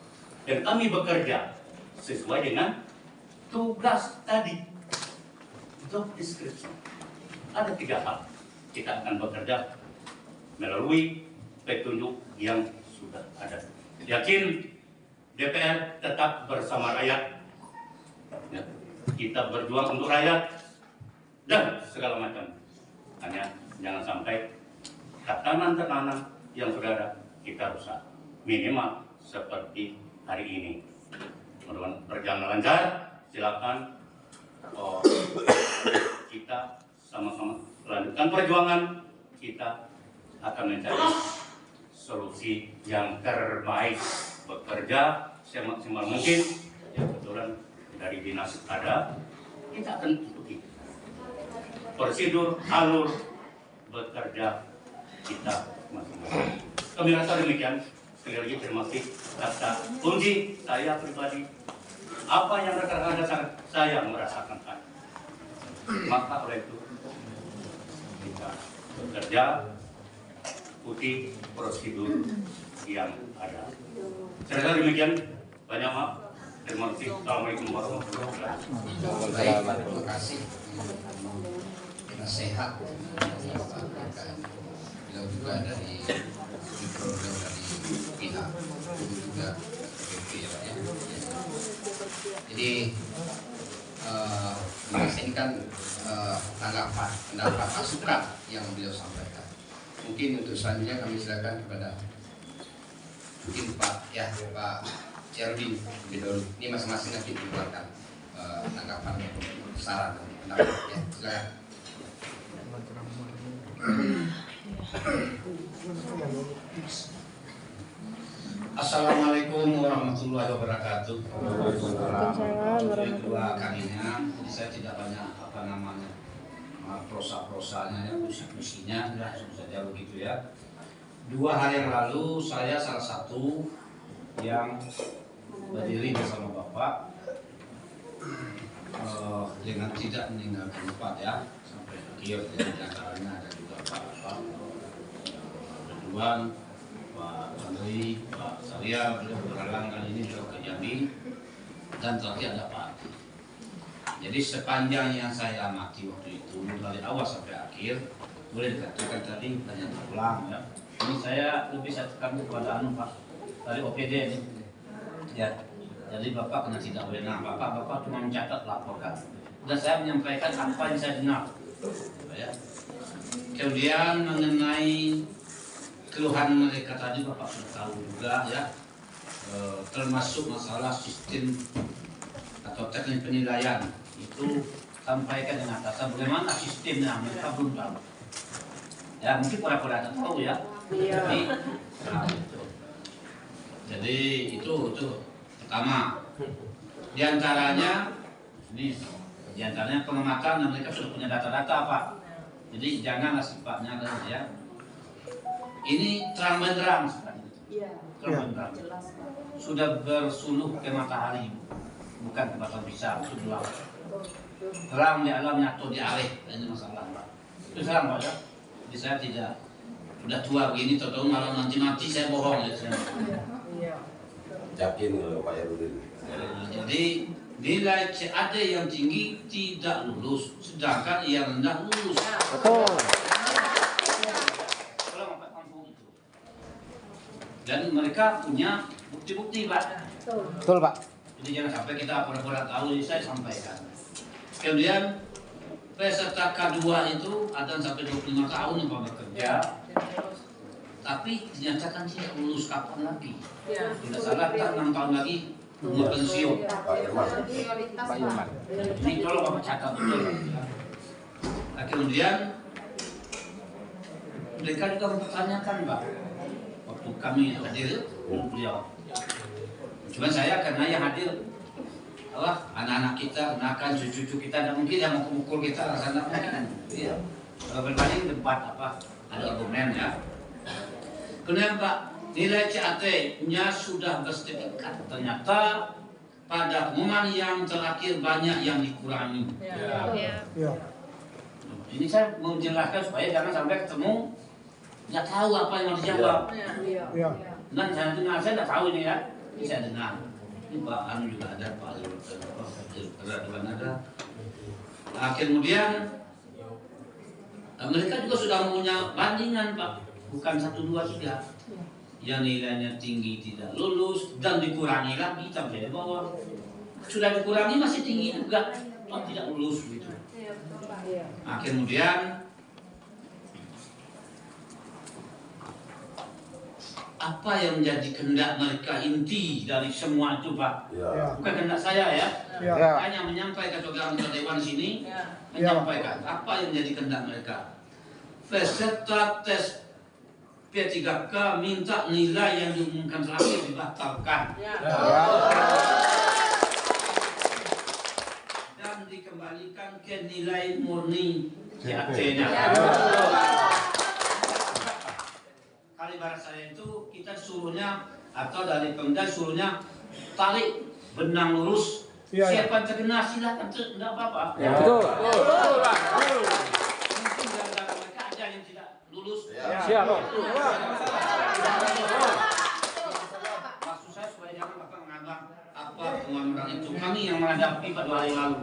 dan kami bekerja sesuai dengan tugas tadi, job description. Ada 3 hal kita akan bekerja melalui petunjuk yang sudah ada. Yakin DPR tetap bersama rakyat, ya. Kita berjuang untuk rakyat dan segala macam. Hanya jangan sampai tatanan-tatanan yang sudah ada kita rusak. Minimal seperti hari ini. Mudah-mudahan berjalan lancar. Silakan kita sama-sama lanjutkan perjuangan. Kita akan mencari solusi yang terbaik. Bekerja semaksimal mungkin. Yang kebetulan dari dinas ada, kita akan ikuti prosedur, alur bekerja kita masing-masing. Kami rasa demikian. Sekali lagi terima kasih kata kunci saya pribadi. Apa yang rekan-rekan rasakan, saya merasakan. Maka oleh itu kita bekerja ikuti prosedur yang ada. Saya rasa demikian. Banyak maaf. Terima kasih. Assalamualaikum warahmatullahi wabarakatuh. Terima kasih. Nasihat beliau juga dari pihak juga ya. Jadi ini kan pendapat masukan yang beliau sampaikan. Mungkin untuk selanjutnya kami silakan kepada mungkin Pak Cerwin lebih dulu. Ini masing-masing nanti dikeluarkan tanggapan, saran, pendapat ya. Silakan. Assalamualaikum warahmatullahi wabarakatuh. Kedua kalinya, jadi saya tidak banyak prosa-prosanya ya, puisi-puisinya, langsung saja begitu ya. 2 hari yang lalu saya salah satu yang berdiri bersama Bapak dengan tidak meninggalkan tempat ya sampai akhir. Jadi antaranya ada juga Pak Ridwan, Pak Andri, Pak Saria, beliau berhalang kali ini beliau ke Jambi, dan terakhir ada Pak Ati. Jadi sepanjang yang saya amati waktu itu dari awal sampai akhir, boleh dikatakan tadi banyak terulang ya. Ini saya lebih tekan kepada Pak dari OPD ini. Ya, jadi Bapak kena tidak wewenang. Bapak cuma mencatat, laporkan. Dan saya menyampaikan apa yang saya dengar. Ya. Kemudian mengenai keluhan mereka tadi Bapak sudah tahu juga ya, termasuk masalah sistem atau teknik penilaian itu sampaikan dengan atasan bagaimana sistemnya, mereka belum tahu. Ya mungkin pura-pura tahu ya. Iya. Jadi itu pertama. Di antaranya pengamatan dan mereka sudah punya data-data Pak. Jadi janganlah sifatnya ya. Ini terang benderang seperti itu. Terang benderang. Sudah bersuluh ke matahari, bukan ke batu pisau, sudah terang di alamnya atau di areh. Ini masalah Pak. Itu terang Pak ya. Jadi saya tidak sudah tua begini, tahu malam nanti mati saya bohong ya. Yakin kalau Pak Yarudin. Jadi nilai CAD yang tinggi tidak lulus, sedangkan yang rendah lulus. Betul. Dan mereka punya bukti-bukti Pak. Betul Pak. Jadi jangan sampai kita pura-pura tahu, jadi saya sampaikan. Kemudian peserta K2 itu ada sampai 25 tahun yang bekerja, tapi dinyatakan tidak lulus kapan lagi. Tidak salah, 6 tahun lagi mau pensiun. Pak Irman. Ini kalau Bapak catat betul. Nah, kemudian mereka juga mempertanyakan, Pak, waktu kami hadir beliau. Cuma saya karena yang hadir adalah anak-anak kita, kenakan cucu-cucu kita, dan mungkin yang mau pukul kita sana mungkin ya. Berbanding debat apa ada argumen ya. Kemudian Pak, nilai CAT-nya sudah bersertifikat. Ternyata pada pengumuman yang terakhir banyak yang dikurangi. Ini saya mau jelaskan supaya jangan sampai ketemu nggak tahu apa yang harus dijawab. Dan saya dengar, saya nggak tahu ini ya. Saya dengar. Ini Pak Anu juga ada, Pak Radwan ada. Nah, kemudian mereka juga sudah punya bandingan Pak, bukan 1, 2, 3. Yang nilainya tinggi tidak lulus dan dikurangi lagi sampai di bawah. Sudah dikurangi masih tinggi juga, tidak lulus gitu. Nah, kemudian apa yang menjadi kehendak mereka inti dari semua itu Pak? Bukan kehendak saya ya. Hanya menyampaikan saudara Dewan sini menyampaikan apa yang menjadi kehendak mereka. Peserta tes P3K minta nilai yang diumumkan terakhir dibatalkan. Dan dikembalikan ke nilai murni CAT-nya. Kali barat saya itu kita suruhnya atau dari Pemda suruhnya tarik benang lurus. Siapa terkena silakan, tidak apa-apa. Betul. Mungkin gara-gara mereka ada yang tidak lulus. Siap. Maksud saya supaya jangan Bapak menganggap apa pengumuman itu. Kami yang menghadapi pada 2 hari lalu.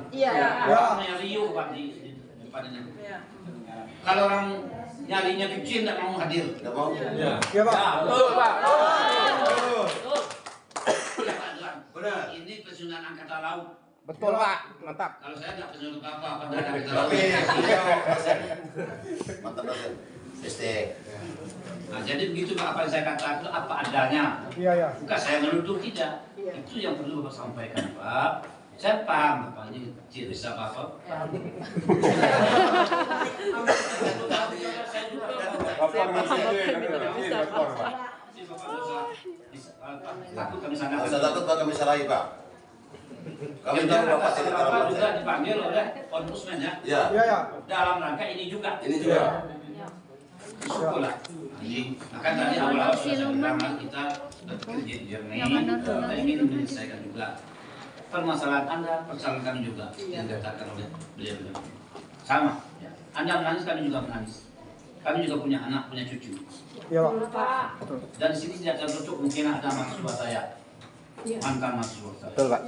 Orang yang Rio Pak di depannya. Kalau orang nyarinya kecil tidak mau hadir. Tidak mau. Iya Pak. Betul Pak. Betul. Benar. Ini pensiunan angkatan laut. Betul Pak, mantap. Kalau saya tidak pensiun apa-apa, pada angkatan laut. Mantap dosen. ST. Nah, jadi begitu Pak, apa yang saya katakan itu apa adanya. Bukan saya menuduh, tidak. Itu yang perlu Bapak sampaikan Pak. Saya paham Bapak ini tidak bisa apa-apa. Takut kami sangat. Tidak usah takut Pak, kami salahi Pak. Kami tahu Bapak tidak Bapak juga dipanggil oleh ombudsman ya. Iya. Dalam rangka ini juga. Ini juga. Syukurlah. Ini akan tadi awal-awal sudah bilang kita bekerja jernih. Kita ingin menyelesaikan juga permasalahan Anda, permasalahan kami juga yang dikatakan oleh beliau. Sama. Ya. Anda menangis, kami juga menangis. Kami juga punya anak, punya cucu. Iya Pak. Dan di sini tidak tertutup mungkin ada mahasiswa saya, mantan mahasiswa saya. Betul Pak.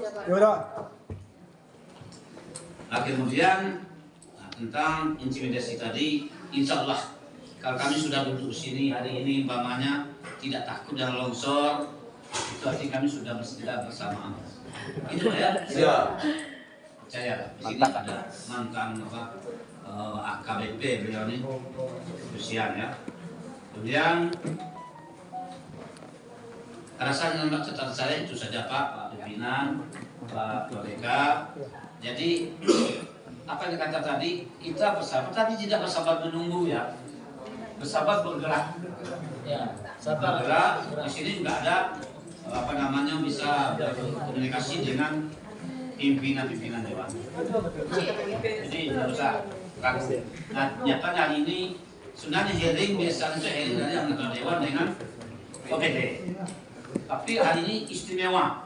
Nah, kemudian tentang intimidasi tadi, insya Allah kalau kami sudah duduk di sini hari ini, umpamanya tidak takut dan longsor, itu artinya kami sudah bersama. Itu ya. Siap. Percaya di sini ada mantan AKBP beliau ini, usian ya. Kemudian rasanya mbak catatan saya itu saja Pak pimpinan, Pak Toreka. Jadi apa yang dikatakan tadi, kita bersabar, tapi tidak bersabar menunggu ya. Bersabar bergerak. Bergerak. Di sini juga ada apa namanya bisa berkomunikasi dengan pimpinan dewan. Jadi tidak usah ragu. Nah, nyatanya hari ini sebenarnya hearing biasanya hearing dari anggota dewan dengan OPD. Tapi hari ini istimewa.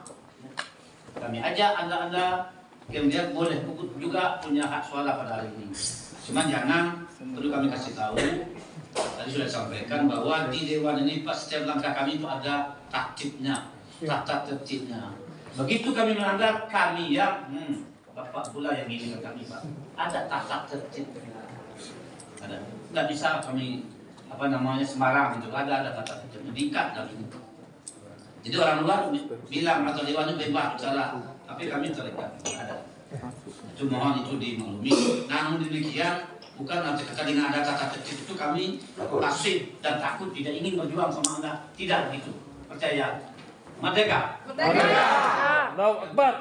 Kami ajak anda kemudian boleh juga punya hak suara pada hari ini. Cuman jangan perlu kami kasih tahu. Tadi sudah disampaikan bahwa di dewan ini pas setiap langkah kami itu ada taktiknya, tata tertibnya. Begitu kami melanggar, kami yang Bapak pula yang ini kami Pak. Ada tata tertibnya. Ada. Nggak bisa kami sembarang itu. Ada tata tertibnya. Diikat dari itu. Jadi orang luar bilang atau dewan itu bebas salah, tapi kami terikat ada. Itu mohon itu dimaklumi. Namun demikian bukan nanti dengan ada kata kecil itu kami pasif dan takut tidak ingin berjuang sama Anda. Tidak begitu. Percaya. Merdeka. Merdeka. Allahu Akbar.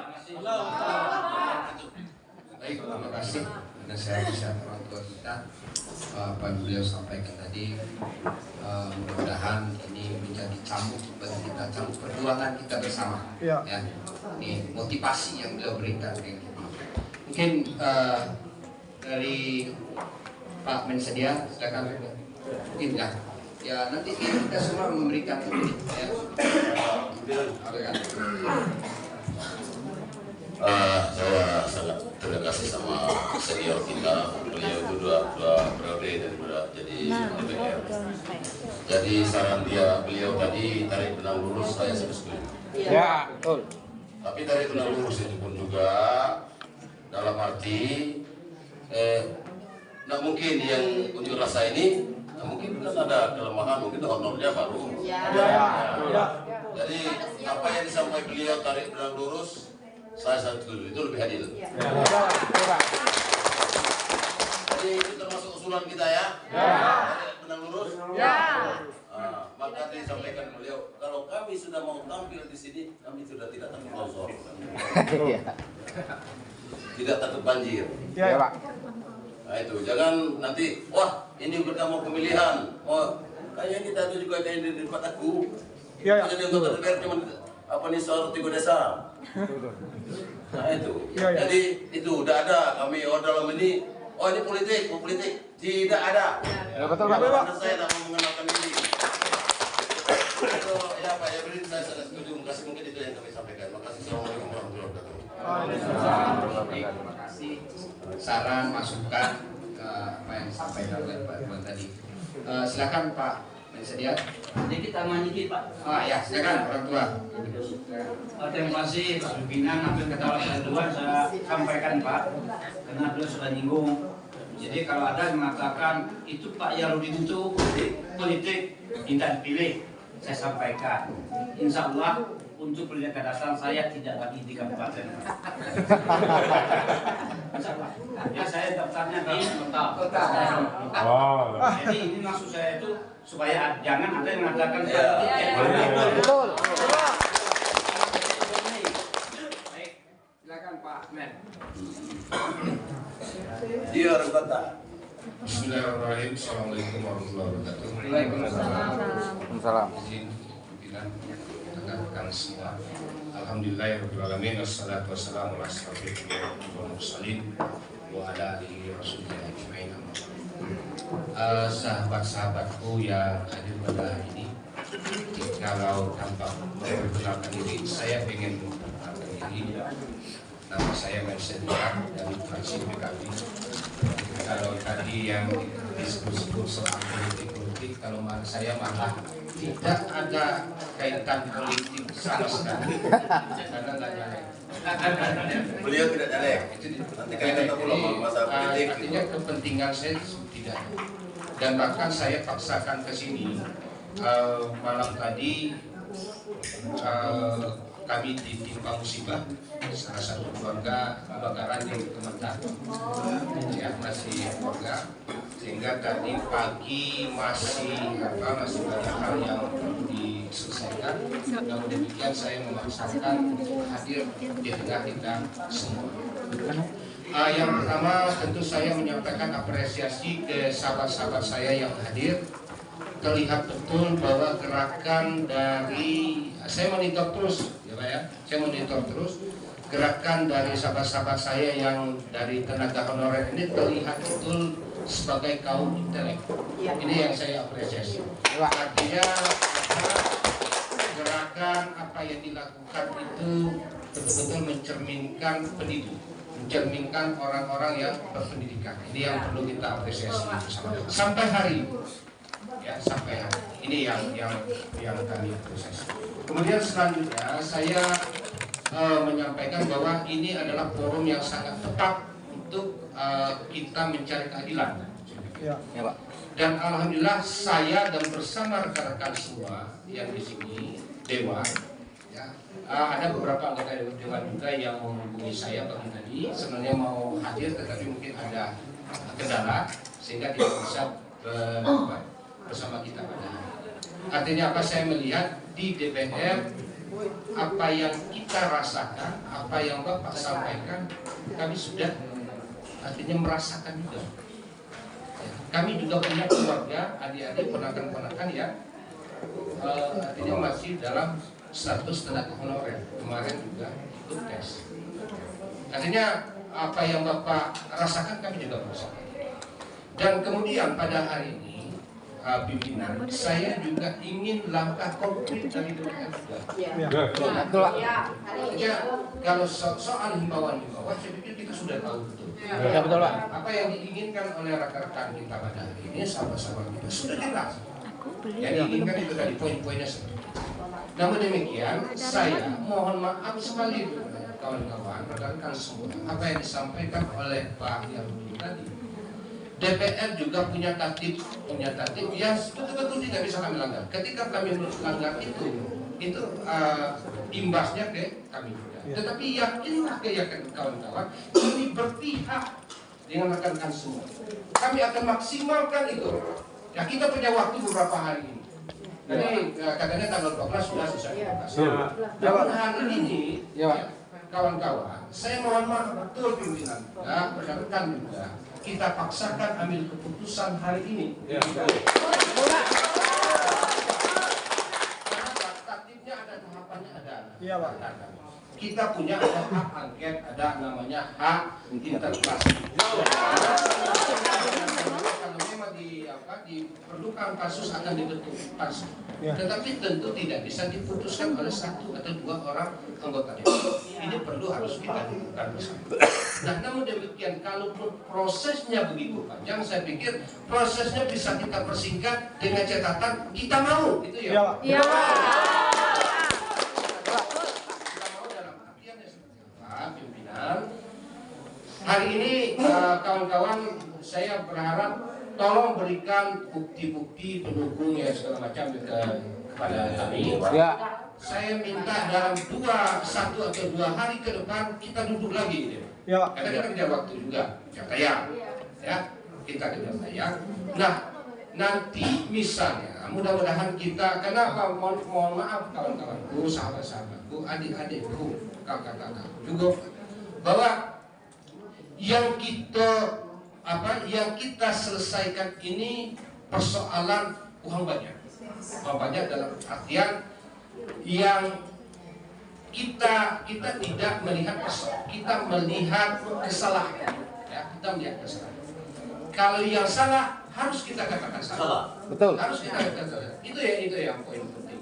Baik, terima kasih. Dan saya bisa orang tua kita apa yang beliau sampaikan tadi, mudah-mudahan ini menjadi cambuk bagi kita, cambuk perjuangan kita bersama. Ya, ini motivasi yang beliau berikan. Mungkin dari Pak Mensedia, silakan. Mungkin ya. Ya nanti kita semua memberikan ini. Ya. Saya sangat terima kasih sama senior kita, beliau itu dua periode daripada jadi DPR. Jadi saran beliau tadi tarik benang lurus saya setuju. Ya, betul. Tapi tarik benang lurus itu pun juga dalam arti nggak mungkin yang unjuk rasa ini mungkin kan ada kelemahan, mungkin honornya baru. Jadi apa yang disampaikan beliau tarik benang lurus, saya setuju, itu lebih adil. Jadi itu termasuk usulan kita ya. Benang lurus. Maka disampaikan beliau, kalau kami sudah mau tampil di sini, kami sudah tidak takut longsor. Tidak takut banjir. Nah itu, jangan nanti, wah ini kita mau pemilihan, kayaknya kita itu juga ada di tempat aku. Jadi untuk DPR cuma apa nih soal 3 desa. Nah itu, jadi itu udah ada kami dalam ini. Oh ini politik, tidak ada. Ya betul Pak. Saya tak mau mengenalkan ini. Itu ya Pak ya beri saya sangat setuju. Makasih, mungkin itu yang kami sampaikan. Makasih. Assalamualaikum warahmatullahi wabarakatuh. Terima kasih saran masukan apa yang disampaikan oleh Pak Iwan tadi. Silakan Pak Mensedia. Sedikit tambahan dikit Pak. Ya silakan orang tua. Terima kasih Pak Pimpinan, hampir ketahuan saya duluan saya sampaikan Pak, karena beliau sudah nyinggung. Jadi kalau ada yang mengatakan itu Pak Yarudin itu politik minta dipilih, saya sampaikan. Insya Allah untuk pendidikan dasar saya tidak lagi di kabupaten. Insya Allah. Ya saya daftarnya di kota. Jadi ini maksud saya itu supaya jangan ada yang mengatakan Betul. Silakan Pak Men. Dia orang kota. Bismillahirrahmanirrahim. Assalamualaikum warahmatullahi wabarakatuh. Waalaikumsalam. Izin pimpinan rekan-rekan semua. Alhamdulillahirrahmanirrahim. Wassalatu wassalamu ala asyrofil anbiya'i wal mursalin wa ala alihi wasallam ajmain. Sahabat-sahabatku yang hadir pada hari ini, kalau tanpa memperkenalkan diri, saya ingin memperkenalkan diri. Nama saya Mensedia dari fraksi PKB. Kalau tadi yang disebut-sebut soal politik, kalau saya malah tidak ada kaitan politik sama sekali, karena nggak nyalek. Beliau tidak nyalek. Nanti kaitan masalah politik. Artinya kepentingan saya tidak. Dan bahkan saya paksakan ke sini malam tadi. Kami ditimpa musibah, salah satu keluarga kebakaran di Kementerian, ya masih keluarga, sehingga tadi pagi masih banyak hal yang perlu diselesaikan. Namun demikian saya memaksakan hadir di tengah kita semua. Yang pertama tentu saya menyampaikan apresiasi ke sahabat-sahabat saya yang hadir. Terlihat betul bahwa gerakan dari saya monitor terus ya Pak ya, saya monitor terus gerakan dari sahabat-sahabat saya yang dari tenaga honorer ini terlihat betul sebagai kaum intelek. Ini yang saya apresiasi. Artinya gerakan apa yang dilakukan itu betul-betul mencerminkan pendidik, mencerminkan orang-orang yang berpendidikan. Ini yang perlu kita apresiasi bersama. Sampai hari ya, sampai hari ini yang kami apresiasi. Kemudian selanjutnya saya menyampaikan bahwa ini adalah forum yang sangat tepat untuk kita mencari keadilan. Ya, Pak. Dan alhamdulillah saya dan bersama rekan-rekan semua yang di sini Dewan ya. Ada beberapa anggota dewan juga yang menghubungi saya pagi tadi, sebenarnya mau hadir tetapi mungkin ada kendala sehingga tidak bisa bersama kita pada hari ini. Artinya apa, saya melihat di DPR apa yang kita rasakan, apa yang Bapak sampaikan, kami sudah artinya merasakan juga. Kami juga punya keluarga, adik-adik, ponakan-ponakan yang artinya masih dalam status tenaga honorer. Kemarin juga ikut tes. Artinya apa yang Bapak rasakan kami juga merasakan. Dan kemudian pada hari ini pimpinan, saya juga ingin langkah konkret dari DPR juga. Artinya kalau soal himbauan, saya pikir kita sudah tahu betul. Apa yang diinginkan oleh rekan-rekan kita pada hari ini, sahabat-sahabat kita sudah jelas. Yang diinginkan itu tadi poin-poinnya seperti itu. Namun demikian, saya mohon maaf sekali kawan-kawan, rekan-rekan semua, apa yang disampaikan oleh Pak Yarudin tadi. DPR juga punya tatib yang betul-betul tidak bisa kami langgar. Ketika kami melanggar itu imbasnya ke kami juga. Tetapi yakinlah kawan-kawan, kami berpihak dengan rekan-rekan semua. Kami akan maksimalkan itu. Ya, kita punya waktu beberapa hari ini. Jadi katanya tanggal 12 sudah selesai. Namun hari ini, kawan-kawan, saya mohon maaf betul pimpinan, rekan-rekan juga. Kita paksakan ambil keputusan hari ini. Karena tatibnya ada, tahapannya ada. Iya, Pak. Kita punya ada hak angket, ada namanya hak interpelasi. Kalau memang diperlukan kasus akan dibentuk pansus. Tetapi tentu tidak bisa diputuskan oleh 1 atau 2 orang anggota DPR. Ini perlu harus kita lakukan bersama. Nah, namun demikian, kalau prosesnya begitu panjang, saya pikir prosesnya bisa kita persingkat dengan catatan kita mau, itu ya. Iya. Kita mau dalam artian ya seperti apa, pimpinan. Hari ini kawan-kawan, saya berharap tolong berikan bukti-bukti pendukung ya segala macam kepada kami. Ya. Saya minta dalam 1 atau 2 hari ke depan kita duduk lagi. Ya. Karena kita kerja waktu juga, kerja tayang. Ya, kita kerja tayang. Nah, nanti misalnya mudah-mudahan kita, kenapa mohon maaf kawan-kawanku, sahabat-sahabatku, adik-adikku, kakak-kakakku juga, bahwa yang kita selesaikan ini persoalan uang banyak. Uang banyak dalam artian yang kita tidak melihat persoalan, kita melihat kesalahan. Ya, kita melihat kesalahan. Kalau yang salah harus kita katakan salah. Betul. Harus kita katakan salah. Itu yang poin penting.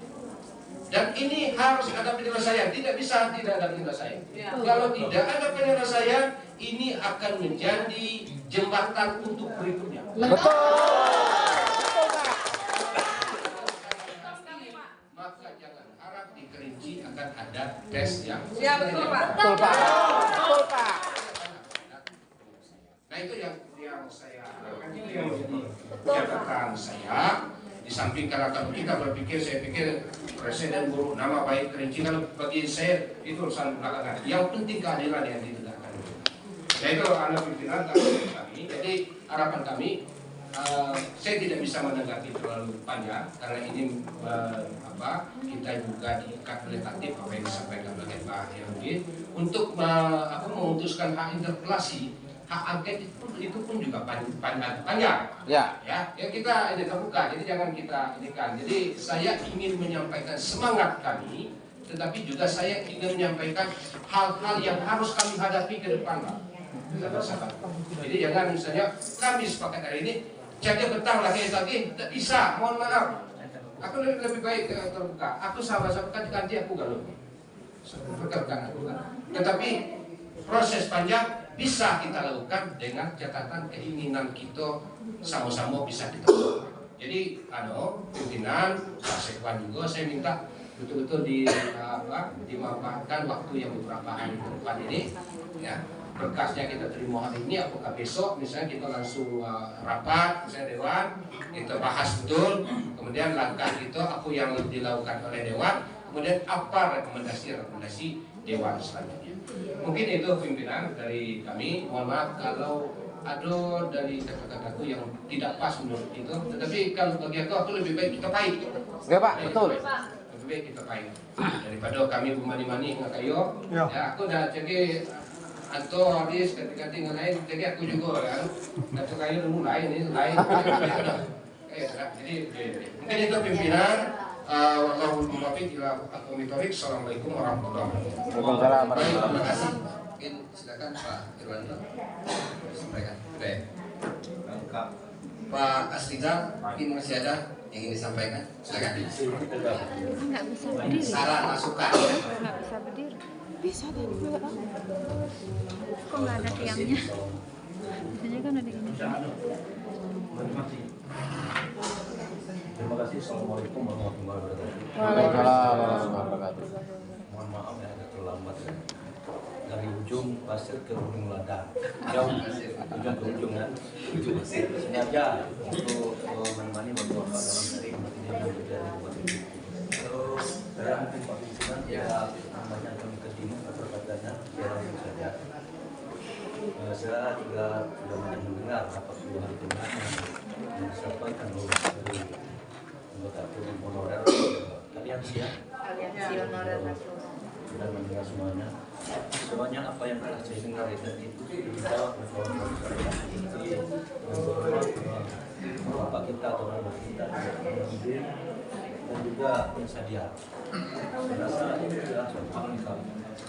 Dan ini harus ada penyelesaian. Tidak bisa tidak ada penyelesaian. Kalau tidak ada penyelesaian, ini akan menjadi jembatan untuk berikutnya. Betul. Maka jangan harap di Kerinci akan ada tes yang betul, Pak. Betul, Pak. Betul, Pak. Nah, itu yang saya harapkan, itu yang menjadi catatan saya. Di samping karena kalau kita berpikir, saya pikir presiden buruk nama baik Kerinci, kalau bagi saya itu urusan belakangan. Yang penting keadilan yang ditegakkan. Nah, itu anak pimpinan kami. Jadi harapan kami, saya tidak bisa menanggapi terlalu panjang karena ini kita juga diikat oleh tatib apa yang disampaikan oleh Pak Yarudin untuk memutuskan hak interpelasi, hak angket itu pun juga panjang. Ya kita ini terbuka, jadi jangan kita inikan. Jadi saya ingin menyampaikan semangat kami, tetapi juga saya ingin menyampaikan hal-hal yang harus kami hadapi ke depan, Pak. Jadi jangan misalnya kami sepakat hari ini jaga betang lagi tidak bisa, mohon maaf. Aku lebih baik terbuka. Aku sahabat-sahabat kan aku galau. Rekan aku kan. Tetapi proses panjang bisa kita lakukan dengan catatan keinginan kita sama-sama bisa kita lakukan. Jadi pimpinan Pak Sekwan juga saya minta betul-betul dimanfaatkan waktu yang beberapa hari ke depan ini ya. Berkasnya kita terima hari ini, apakah besok misalnya kita langsung rapat misalnya dewan, kita bahas betul, kemudian langkah itu apa yang dilakukan oleh dewan, kemudian apa rekomendasi Dewan selanjutnya. Mungkin itu pimpinan dari kami. Mohon maaf kalau ada dari kata-kataku yang tidak pas menurut itu, tetapi kalau bagi aku lebih baik kita pahit. Ya Pak, betul. Lebih baik kita pahit daripada kami mani-mani nggak kayo. Ya aku udah jadi atau habis ketika tinggal lain, jadi aku juga kan. Atau kayo dulu lain ini lain. Jadi mungkin itu pimpinan. Wallahul muwaffiq ila aqwamit thoriq. Assalamualaikum warahmatullahi wabarakatuh. Waalaikumsalam warahmatullahi Terima wabarakatuh. kasih. Mungkin silakan Pak Irwanto sampaikan. Baik. Pak Asrizal, mungkin masih ada yang ingin disampaikan. Silakan. Nggak bisa berdiri. Saran masukan. Nggak bisa berdiri. Bisa kan? Kok nggak ada tiangnya? Biasanya kan ada gini. Terima kasih. Assalamualaikum warahmatullahi wabarakatuh. Waalaikumsalam warahmatullahi wabarakatuh. Mohon maaf ya agak terlambat ya. Dari ujung pasir ke ujung ladang. Jauh ujung ke ujung kan. Sengaja untuk menemani bapak dalam hari ini yang terjadi buat ini. Terus saya mungkin Pak Pimpinan ya banyak kami ketimbang perkataannya biar langsung saja. Saya juga sudah banyak mendengar apa 2 hari kemarin yang disampaikan oleh anggota turun honorer aliansi ya. Aliansi honorer dan mendengar semuanya apa yang telah saya dengar itu dijawab oleh kawan-kawan saya seperti bapak kita atau bapak kita mengambil dan juga pensadia. Saya rasa ini sudah suatu hal lengkap.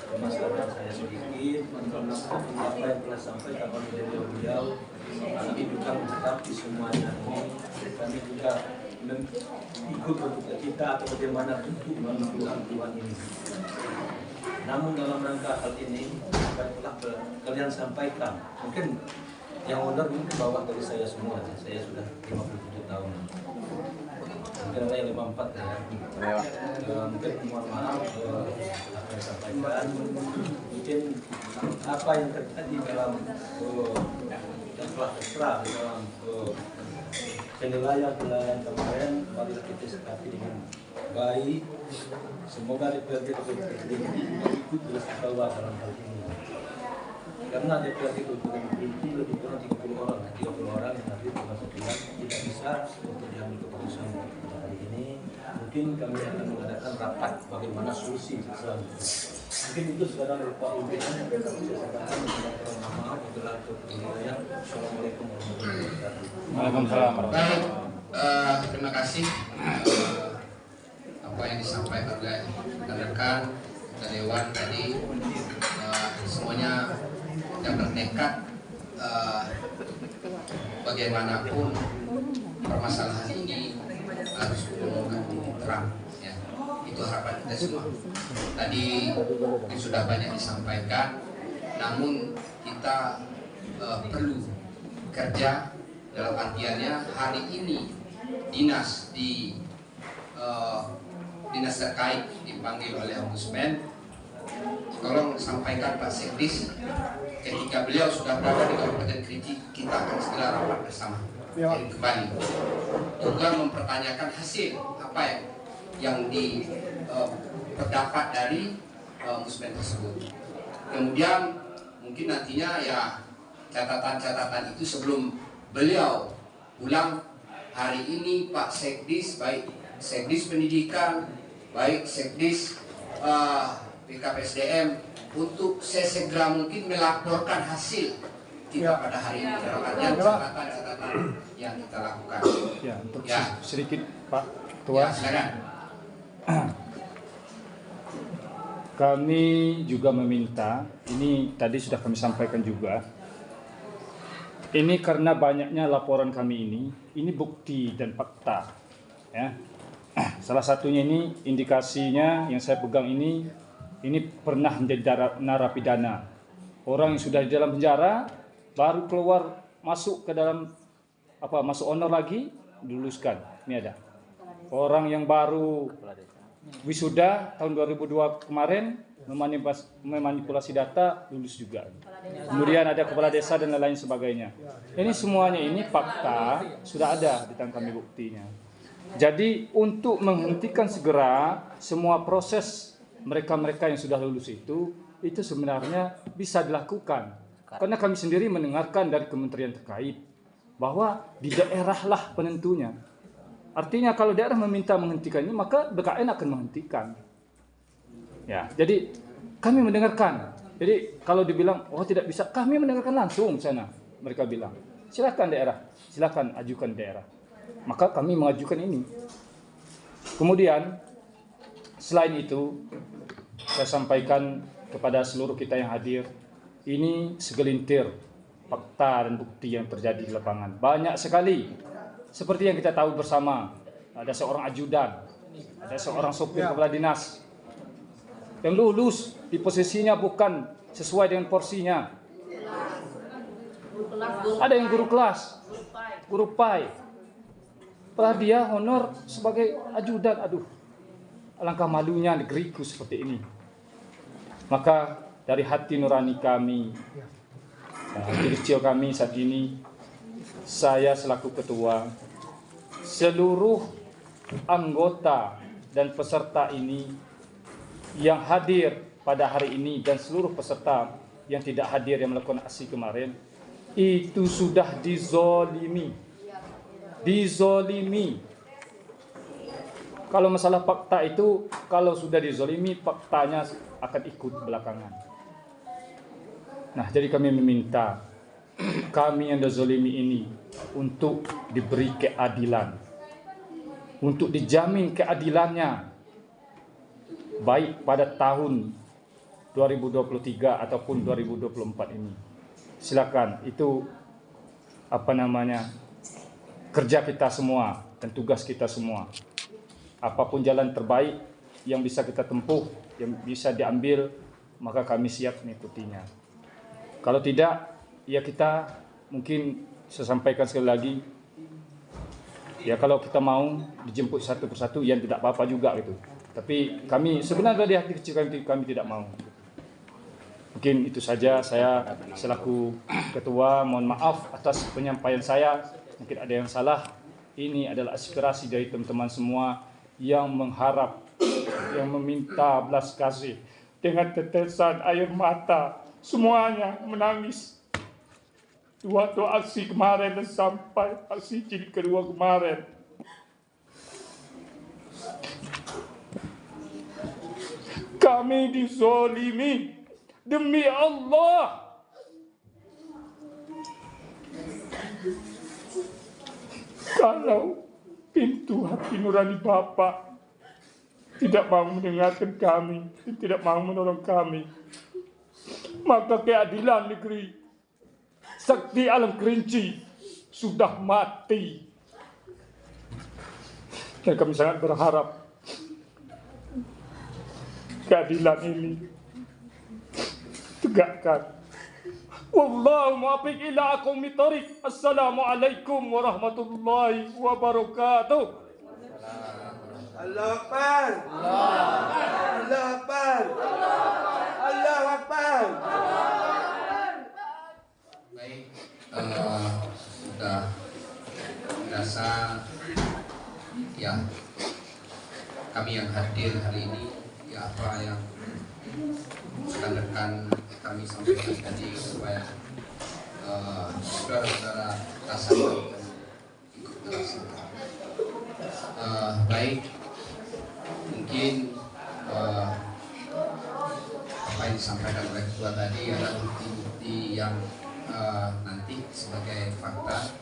Masalah saya sedikit menambahkan apa yang telah sampaikan oleh beliau. Kami juga menghadapi semuanya ini. Kami juga ikut berduka cita atau bagaimana untuk menentukan Tuhan ini. Namun dalam rangka hal ini, apa yang telah kalian sampaikan, mungkin yang honor mungkin bawah dari saya semua. Saya sudah 57 tahun. Mungkin ada yang 54 ya. Mungkin mohon maaf apa yang sampaikan. Mungkin apa yang terjadi dalam yang telah terserah dalam penilaian kemarin, marilah kita sikapi dengan baik. Semoga DPRD ikut bersama dalam hal ini. Karena DPRD itu lebih kurang 30 orang yang hadir di masa depan tidak bisa untuk diambil keputusan pada hari ini. Mungkin kami akan mengadakan rapat bagaimana solusi selanjutnya. Mungkin itu sekarang Pak Pimpinan yang bisa saya sampaikan. Maaf itulah kepentingan. Assalamualaikum warahmatullahi wabarakatuh. Waalaikumsalam. Baik, terima kasih apa yang disampaikan oleh rekan Dewan tadi. Semuanya yang bertekad bagaimanapun permasalahan ini harus diumumkan terang. Ya, itu harapan kita semua. Tadi sudah banyak disampaikan, namun kita perlu kerja dalam artiannya hari ini dinas terkait dipanggil oleh Ombudsman. Tolong sampaikan Pak Sekdis, ketika beliau sudah berada di Kabupaten Kerinci, kita akan segera rapat bersama kembali juga mempertanyakan hasil apa yang didapat dari Ombudsman tersebut. Kemudian mungkin nantinya ya catatan-catatan itu sebelum beliau pulang hari ini, Pak Sekdis, baik Sekdis Pendidikan, baik Sekdis BKPSDM, untuk sesegera mungkin melaporkan hasil kita pada hari ini dalam artian catatan-catatan yang kita lakukan. Ya, untuk Ya. sedikit Pak Ketua. Ya, silakan. Kami juga meminta, ini tadi sudah kami sampaikan juga, ini karena banyaknya laporan kami ini bukti dan fakta. Ya. Salah satunya ini indikasinya yang saya pegang ini pernah menjadi narapidana. Orang yang sudah di dalam penjara baru keluar masuk ke dalam masuk honor lagi diluluskan. Ini ada. Orang yang baru wisuda tahun 2002 kemarin memanipulasi data lulus juga. Kemudian ada kepala desa dan lain sebagainya. Ini semuanya ini fakta sudah ada di tangan kami buktinya. Jadi untuk menghentikan segera semua proses mereka-mereka yang sudah lulus itu sebenarnya bisa dilakukan. Karena kami sendiri mendengarkan dari kementerian terkait bahwa di daerah lah penentunya. Artinya kalau daerah meminta menghentikan ini, maka BKN akan menghentikan. Ya, jadi kami mendengarkan. Jadi kalau dibilang oh tidak bisa, kami mendengarkan langsung sana. Mereka bilang silakan daerah, silakan ajukan daerah. Maka kami mengajukan ini. Kemudian selain itu saya sampaikan kepada seluruh kita yang hadir, ini segelintir fakta dan bukti yang terjadi di lapangan. Banyak sekali. Seperti yang kita tahu bersama, ada seorang ajudan, ada seorang sopir kepala dinas yang lulus di posisinya bukan sesuai dengan porsinya. Ada yang guru kelas, guru pai. Padahal dia honor sebagai ajudan. Aduh, alangkah malunya negeriku seperti ini. Maka dari hati nurani kami, hati kecil kami saat ini, saya selaku ketua, seluruh anggota dan peserta ini yang hadir pada hari ini dan seluruh peserta yang tidak hadir yang melakukan aksi kemarin, itu sudah dizolimi. Dizolimi. Kalau masalah fakta itu, kalau sudah dizolimi, faktanya akan ikut belakangan. Nah, jadi kami meminta kami yang dizolimi ini untuk diberi keadilan, untuk dijamin keadilannya, baik pada tahun 2023 ataupun 2024 ini. Silakan, itu kerja kita semua dan tugas kita semua. Apapun jalan terbaik yang bisa kita tempuh, yang bisa diambil, maka kami siap mengikutinya. Kalau tidak, ya kita mungkin saya sampaikan sekali lagi, ya kalau kita mau dijemput satu persatu, yang tidak apa-apa juga gitu. Tapi kami sebenarnya di hati kecil kami tidak mau. Mungkin itu saja, saya selaku ketua mohon maaf atas penyampaian saya. Mungkin ada yang salah. Ini adalah aspirasi dari teman-teman semua yang mengharap, yang meminta belas kasih dengan tetesan air mata. Semuanya menangis. Waktu aksi kemarin dan sampai aksi jilid kedua kemarin. Kami dizolimi. Demi Allah. Kalau pintu hati nurani Bapak tidak mau mendengarkan kami, tidak mau menolong kami, maka keadilan negeri, sakti alam Kerinci sudah mati. Dan kami sangat berharap keadilan ini tegakkan. Wallahu muwaffiq ila aqwamit thoriq. Assalamualaikum warahmatullahi wabarakatuh. Allahu Akbar. Allahu Akbar. Allahu Akbar. Baik, sudah merasa ya kami yang hadir hari ini, ya apa yang rekan-rekan kami sampaikan tadi supaya saudara-saudara rasakan ikut merasakan. Baik, mungkin apa yang disampaikan oleh ketua tadi adalah bukti-bukti yang nanti sebagai fakta.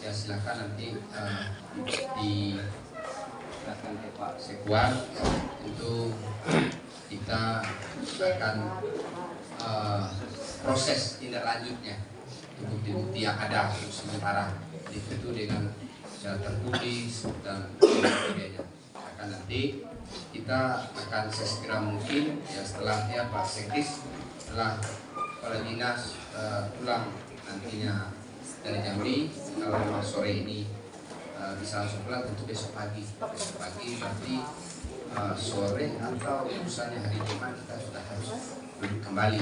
Ya silakan nanti dijelaskan ke Pak Sekwan. Tentu kita akan proses tindak lanjutnya, bukti-bukti yang ada untuk sementara itu dengan secara tertulis dan sebagainya. Akan nanti kita akan sesegera mungkin ya setelahnya Pak Sekdis setelah kepala dinas pulang nantinya dari Jambi, kalau memang sore ini bisa langsung pulang, tentu besok pagi berarti sore atau urusannya hari Jumat kita sudah harus kembali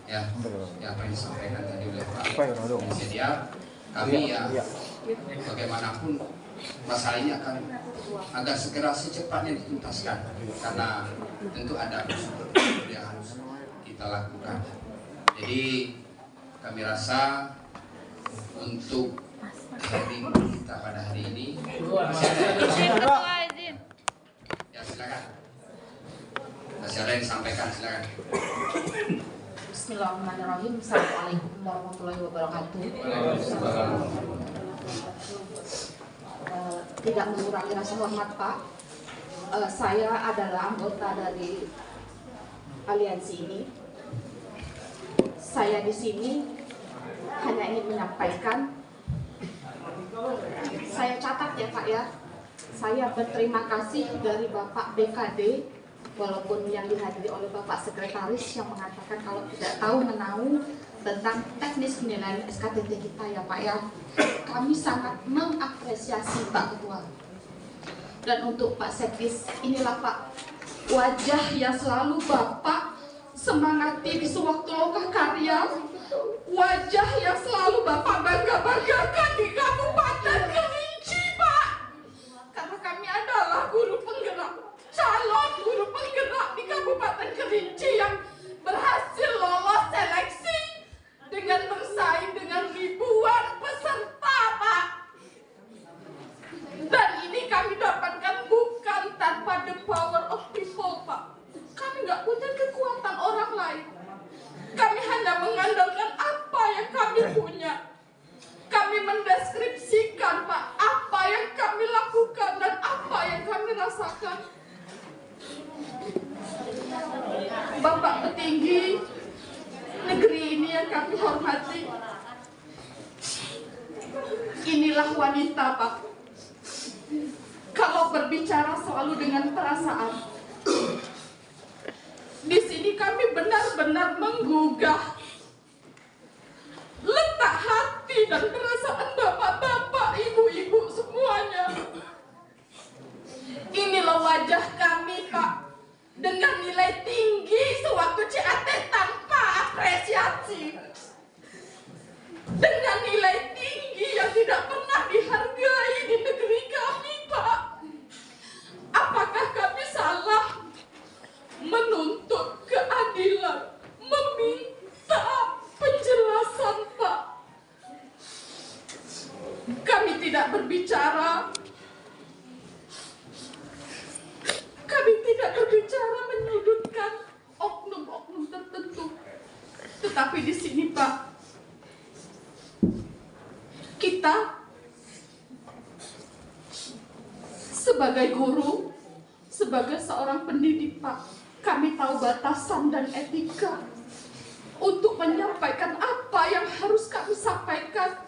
ya apa yang disampaikan tadi oleh Pak Presiden. Kami ya bagaimanapun masalah ini agar segera secepatnya dituntaskan, karena tentu ada prosedur yang harus kita lakukan. Jadi kami rasa untuk sharing kita pada hari ini masih ada. Ya silakan. Masih ada yang disampaikan, silakan. Bismillahirrahmanirrahim. Assalamualaikum warahmatullahi wabarakatuh. Tidak mengurangi rasa hormat, Pak. Saya adalah anggota dari aliansi ini. Saya di sini hanya ingin menyampaikan, saya catat ya Pak ya, saya berterima kasih dari Bapak BKD, walaupun yang dihadiri oleh Bapak Sekretaris yang mengatakan kalau tidak tahu menau tentang teknis penilaian SKTT kita ya Pak ya. Kami sangat mengapresiasi Pak Ketua. Dan untuk Pak Sekdis, inilah Pak wajah yang selalu Bapak semangati di sewaktu loka karya, wajah yang selalu Bapak bangga-banggakan di Kabupaten Kerinci Pak. Karena kami adalah guru penggerak, calon guru penggerak di Kabupaten Kerinci yang berhasil lolos seleksi dengan bersaing dengan ribuan peserta Pak. Dan ini kami dapatkan bukan tanpa the power of people Pak. Kami nggak punya kekuatan orang lain. Kami hanya mengandalkan apa yang kami punya. Kami mendeskripsikan Pak apa yang kami lakukan dan apa yang kami rasakan. Bapak petinggi negeri ini yang kami hormati, inilah wanita Pak. Kalau berbicara selalu dengan perasaan, di sini kami benar-benar menggugah letak hati dan perasaan bapak-bapak, ibu-ibu semuanya. Inilah wajah kami Pak, dengan nilai tinggi sewaktu CAT tanpa apresiasi, dengan nilai tinggi yang tidak pernah dihargai di negeri kami Pak. Apakah kami salah menuntut keadilan, meminta penjelasan Pak? Kami tidak berbicara, kami tidak berbicara menyudutkan oknum-oknum tertentu, tetapi di sini Pak, kita sebagai guru, sebagai seorang pendidik Pak, kami tahu batasan dan etika untuk menyampaikan apa yang harus kami sampaikan,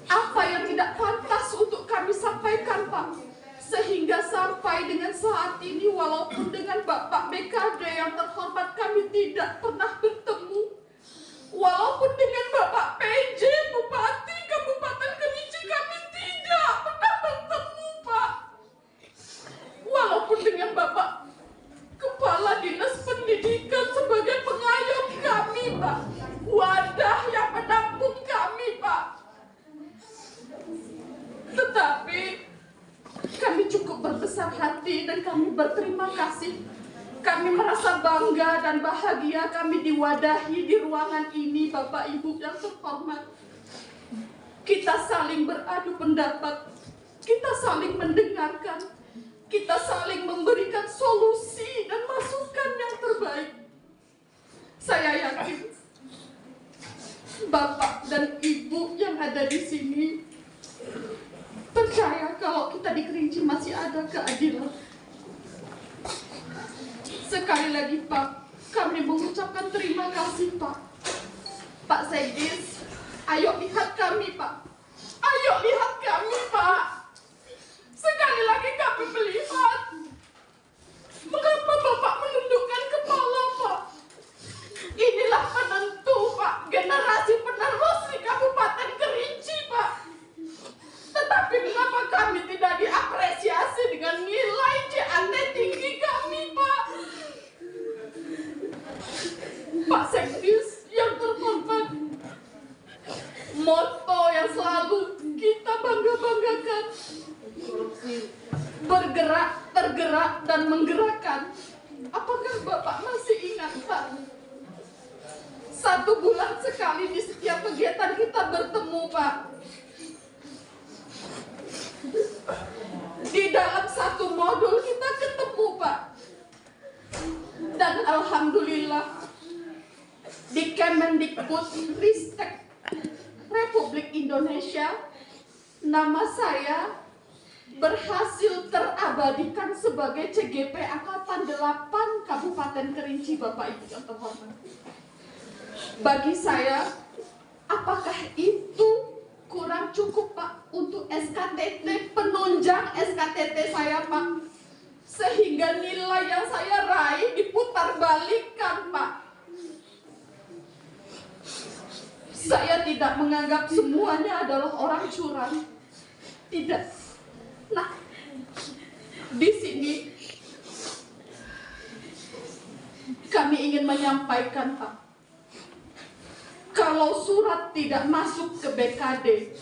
apa yang tidak pantas untuk kami sampaikan Pak. Sehingga sampai dengan saat ini, walaupun dengan Bapak BKD yang terhormat kami tidak pernah bertemu, walaupun dengan Bapak PJ Bupati Kabupaten Kerinci kami tidak pernah bertemu Pak, walaupun dengan Bapak Kepala Dinas Pendidikan sebagai pengayom kami Pak, wadah yang menampung kami Pak, tetapi kami cukup berbesar hati dan kami berterima kasih. Kami merasa bangga dan bahagia kami diwadahi di ruangan ini Bapak Ibu yang terhormat. Kita saling beradu pendapat, kita saling mendengarkan, kita saling memberikan solusi dan masukan yang terbaik. Saya yakin Bapak dan Ibu yang ada di sini percaya kalau kita di Kerinci masih ada keadilan. Sekali lagi Pak, kami mengucapkan terima kasih Pak. Pak Sekdis, ayo lihat kami Pak. Ayo lihat kami Pak. Sekali lagi kami melihat mengapa Bapak menundukkan kepala Pak. Inilah penentu Pak, generasi penerus di Kabupaten Kerinci Pak. Tetapi kenapa kami tidak diapresiasi dengan nilai CAT tinggi kami Pak? Pak Sekdis yang terhormat, moto yang selalu kita bangga-banggakan, korupsi, bergerak, tergerak, dan menggerakkan. Apakah Bapak masih ingat, Pak? 1 bulan sekali di setiap kegiatan kita bertemu, Pak. Di dalam 1 modul kita ketemu, Pak. Dan alhamdulillah di Kemendikbudristek Republik Indonesia, nama saya berhasil terabadikan sebagai CGP Angkatan 8 Kabupaten Kerinci, Bapak Ibu yang terhormat. Bagi saya, apakah itu kurang cukup, Pak, untuk SKTT, penunjang SKTT saya, Pak, sehingga nilai yang saya raih diputar balikan, Pak. Saya tidak menganggap semuanya adalah orang curang. Tidak. Nah, di sini kami ingin menyampaikan, Pak, kalau surat tidak masuk ke BKD,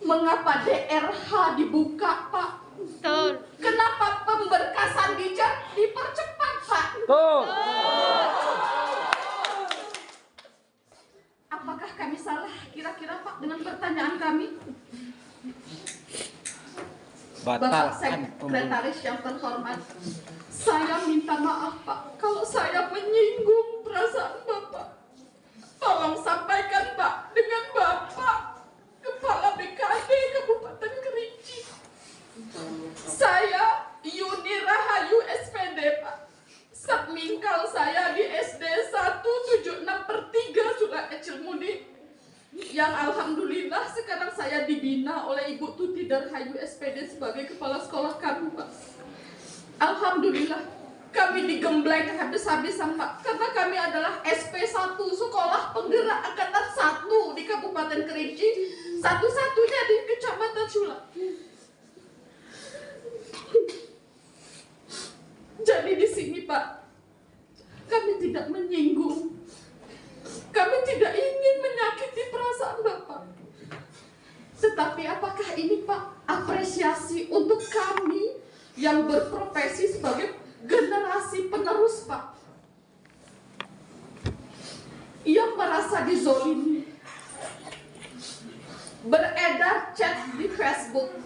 mengapa DRH dibuka, Pak? Betul. Kenapa pemberkasan dipercepat, Pak? Betul. Apakah kami salah kira-kira, Pak, dengan pertanyaan kami? Bapak Sekretaris yang terhormat, saya minta maaf, Pak, kalau saya menyinggung perasaan Bapak. Tolong sampaikan, Pak, dengan Bapak Kepala BKD Kabupaten Kerinci. Saya Yuni Rahayu SPD, Pak. Submingkal saya di SD 176/3 Surat Kecil Mudi, yang alhamdulillah sekarang saya dibina oleh Ibu Tuti Darhayu SPD sebagai kepala sekolah kami, Pak. Alhamdulillah kami digembleng habis-habisan, Pak, karena kami adalah SP1, sekolah penggerak angkatan 1 di Kabupaten Kerinci, satu-satunya di Kecamatan Sula. Jadi di sini, Pak, kami tidak menyinggung, kami tidak ingin menyakiti perasaan Bapak. Tetapi apakah ini, Pak, apresiasi untuk kami yang berprofesi sebagai generasi penerus, Pak, yang merasa dizolimi? Beredar chat di Facebook,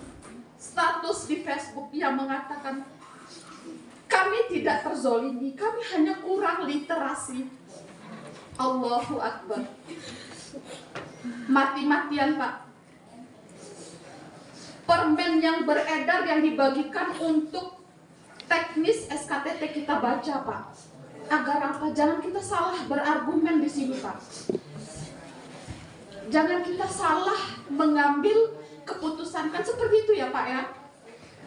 status di Facebook yang mengatakan kami tidak terzolimi, kami hanya kurang literasi. Allahu Akbar. Mati-matian, Pak. Permen yang beredar yang dibagikan untuk teknis SKTT kita baca, Pak. Agar apa? Jangan kita salah berargumen di sini, Pak. Jangan kita salah mengambil keputusan, kan seperti itu ya, Pak, ya.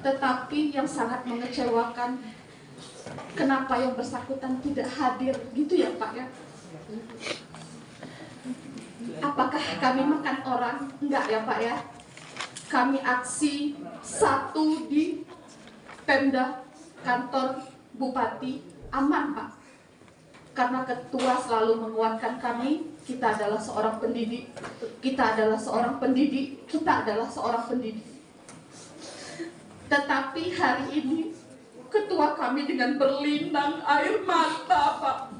Tetapi yang sangat mengecewakan, kenapa yang bersangkutan tidak hadir, gitu ya, Pak, ya. Apakah kami makan orang? Enggak ya, Pak, ya. Kami aksi 1 di Pemda, kantor Bupati, aman, Pak. Karena ketua selalu menguatkan kami, kita adalah seorang pendidik, kita adalah seorang pendidik, kita adalah seorang pendidik. Tetapi hari ini, ketua kami dengan berlinang air mata, Pak,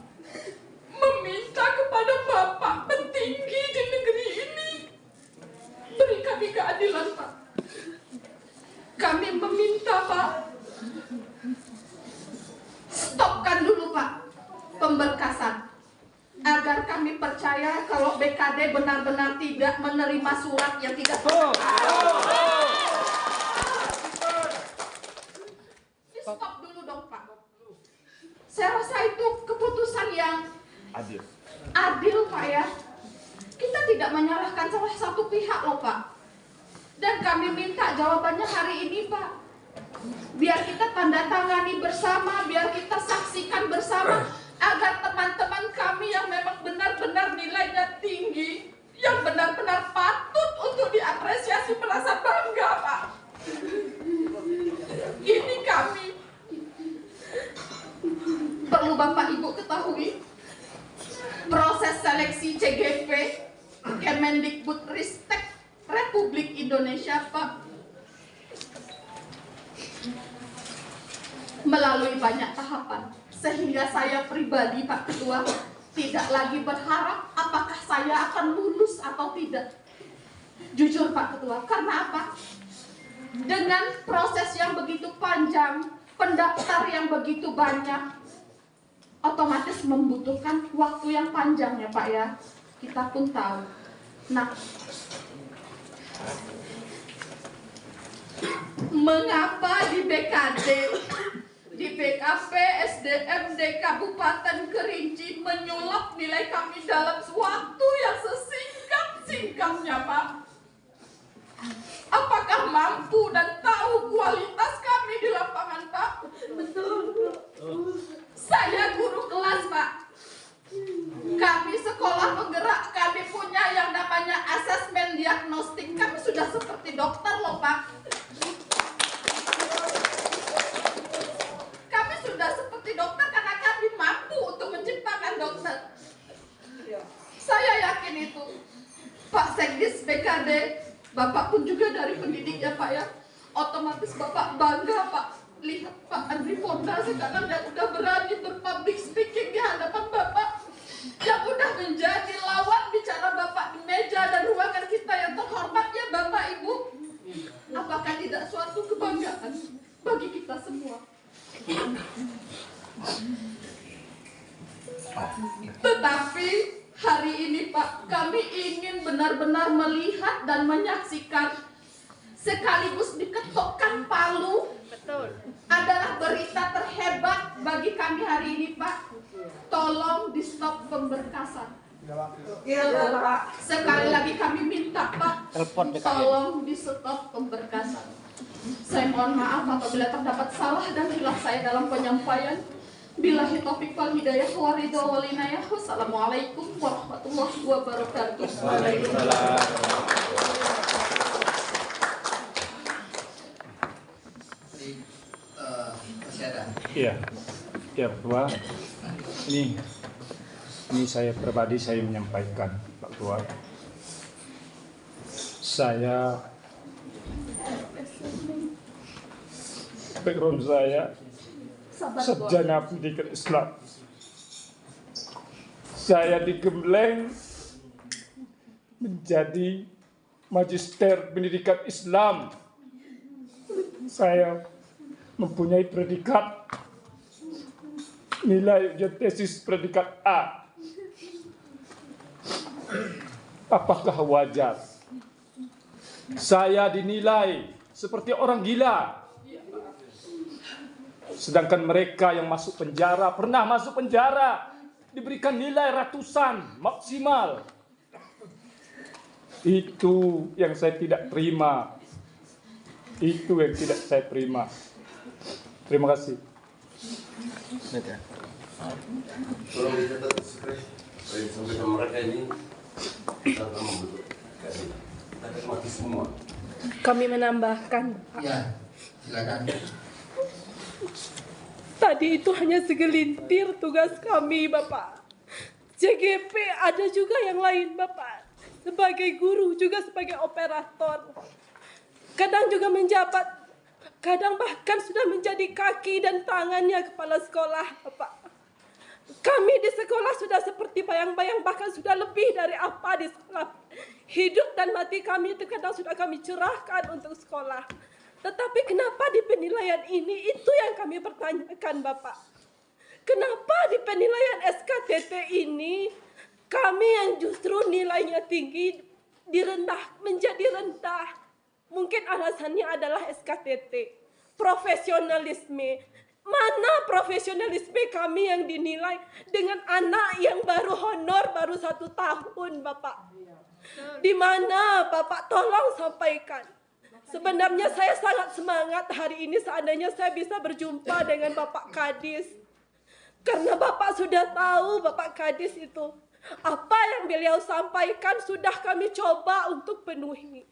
meminta kepada Bapak petinggi di negeri ini, beri kami keadilan, Pak. Kami meminta, Pak, stopkan dulu, Pak, pemberkasan, agar kami percaya kalau BKD benar-benar tidak menerima surat yang tidak stop dulu dong, Pak. Saya rasa itu keputusan yang adil, Pak, ya. Kita tidak menyalahkan salah satu pihak loh, Pak. Dan kami minta jawabannya hari ini, Pak. Biar kita tanda tangani bersama, biar kita saksikan bersama, agar teman-teman kami yang memang benar-benar nilainya tinggi, yang benar-benar patut untuk diapresiasi, merasa bangga, Pak. Ini kami. Perlu Bapak Ibu ketahui, proses seleksi CGP Kemendikbudristek Republik Indonesia, Pak, melalui banyak tahapan, sehingga saya pribadi, Pak Ketua, tidak lagi berharap apakah saya akan lulus atau tidak. Jujur Pak Ketua, karena apa? Dengan proses yang begitu panjang, pendaftar yang begitu banyak, otomatis membutuhkan waktu yang panjang ya Pak ya. Kita pun tahu. Nah, mengapa di BKD, di BKP, SDM, di Kabupaten Kerinci menyulap nilai kami dalam waktu yang sesingkat-singkatnya Pak? Apakah mampu dan tahu kualitas kami di lapangan Pak? Betul. Saya guru kelas Pak. Kami sekolah penggerak, kami punya yang namanya asesmen diagnostik. Kami sudah seperti dokter loh Pak. Kami sudah seperti dokter karena kami mampu untuk menciptakan dokter. Saya yakin itu. Pak Sekdis BKD, Bapak pun juga dari pendidik ya Pak ya. Otomatis Bapak bangga Pak. Lihat Pak Andri Fonda sekarang yang udah berani berpublic speaking di hadapan Bapak, yang udah menjadi lawan bicara Bapak di meja dan ruangan kita yang terhormat ya Bapak Ibu. Apakah tidak suatu kebanggaan bagi kita semua? Tetapi hari ini Pak, kami ingin benar-benar melihat dan menyaksikan sekaligus diketukkan palu. Betul. Adalah berita terhebat bagi kami hari ini Pak. Tolong di stop pemberkasan. Sekali lagi kami minta Pak, tolong di stop pemberkasan. Saya mohon maaf apabila terdapat salah dan hilaf saya dalam penyampaian. Billahi taufiq wal hidayah wa ridha wal inayah. Wassalamualaikum warahmatullahi wabarakatuh. Waalaikumsalam. Iya, ya Ketua. Ini saya pribadi saya menyampaikan Pak Ketua. Saya background saya sarjana pendidikan Islam. Saya digembleng menjadi magister pendidikan Islam. Saya mempunyai predikat nilai ujian tesis predikat A. Apakah wajar saya dinilai seperti orang gila? Sedangkan mereka yang masuk penjara, pernah masuk penjara, diberikan nilai ratusan maksimal. Itu yang saya tidak terima. Itu yang tidak saya terima. Terima kasih. Tolong dicatat sampai mereka ini kita membentuk kita mati semua. Kami menambahkan. Ya, silakan. Tadi itu hanya segelintir tugas kami, Bapak. JGP ada juga yang lain, Bapak. Sebagai guru, juga sebagai operator. Kadang juga menjabat, kadang bahkan sudah menjadi kaki dan tangannya kepala sekolah, Bapak. Kami di sekolah sudah seperti bayang-bayang, bahkan sudah lebih dari apa di sekolah. Hidup dan mati kami itu kadang sudah kami curahkan untuk sekolah. Tetapi kenapa di penilaian ini, itu yang kami pertanyakan Bapak. Kenapa di penilaian SKTT ini, kami yang justru nilainya tinggi, menjadi rendah. Mungkin alasannya adalah SKTT, profesionalisme. Mana profesionalisme kami yang dinilai dengan anak yang baru honor, baru 1 tahun Bapak. Di mana Bapak tolong sampaikan. Sebenarnya saya sangat semangat hari ini seandainya saya bisa berjumpa dengan Bapak Kadis. Karena Bapak sudah tahu Bapak Kadis itu. Apa yang beliau sampaikan sudah kami coba untuk penuhi.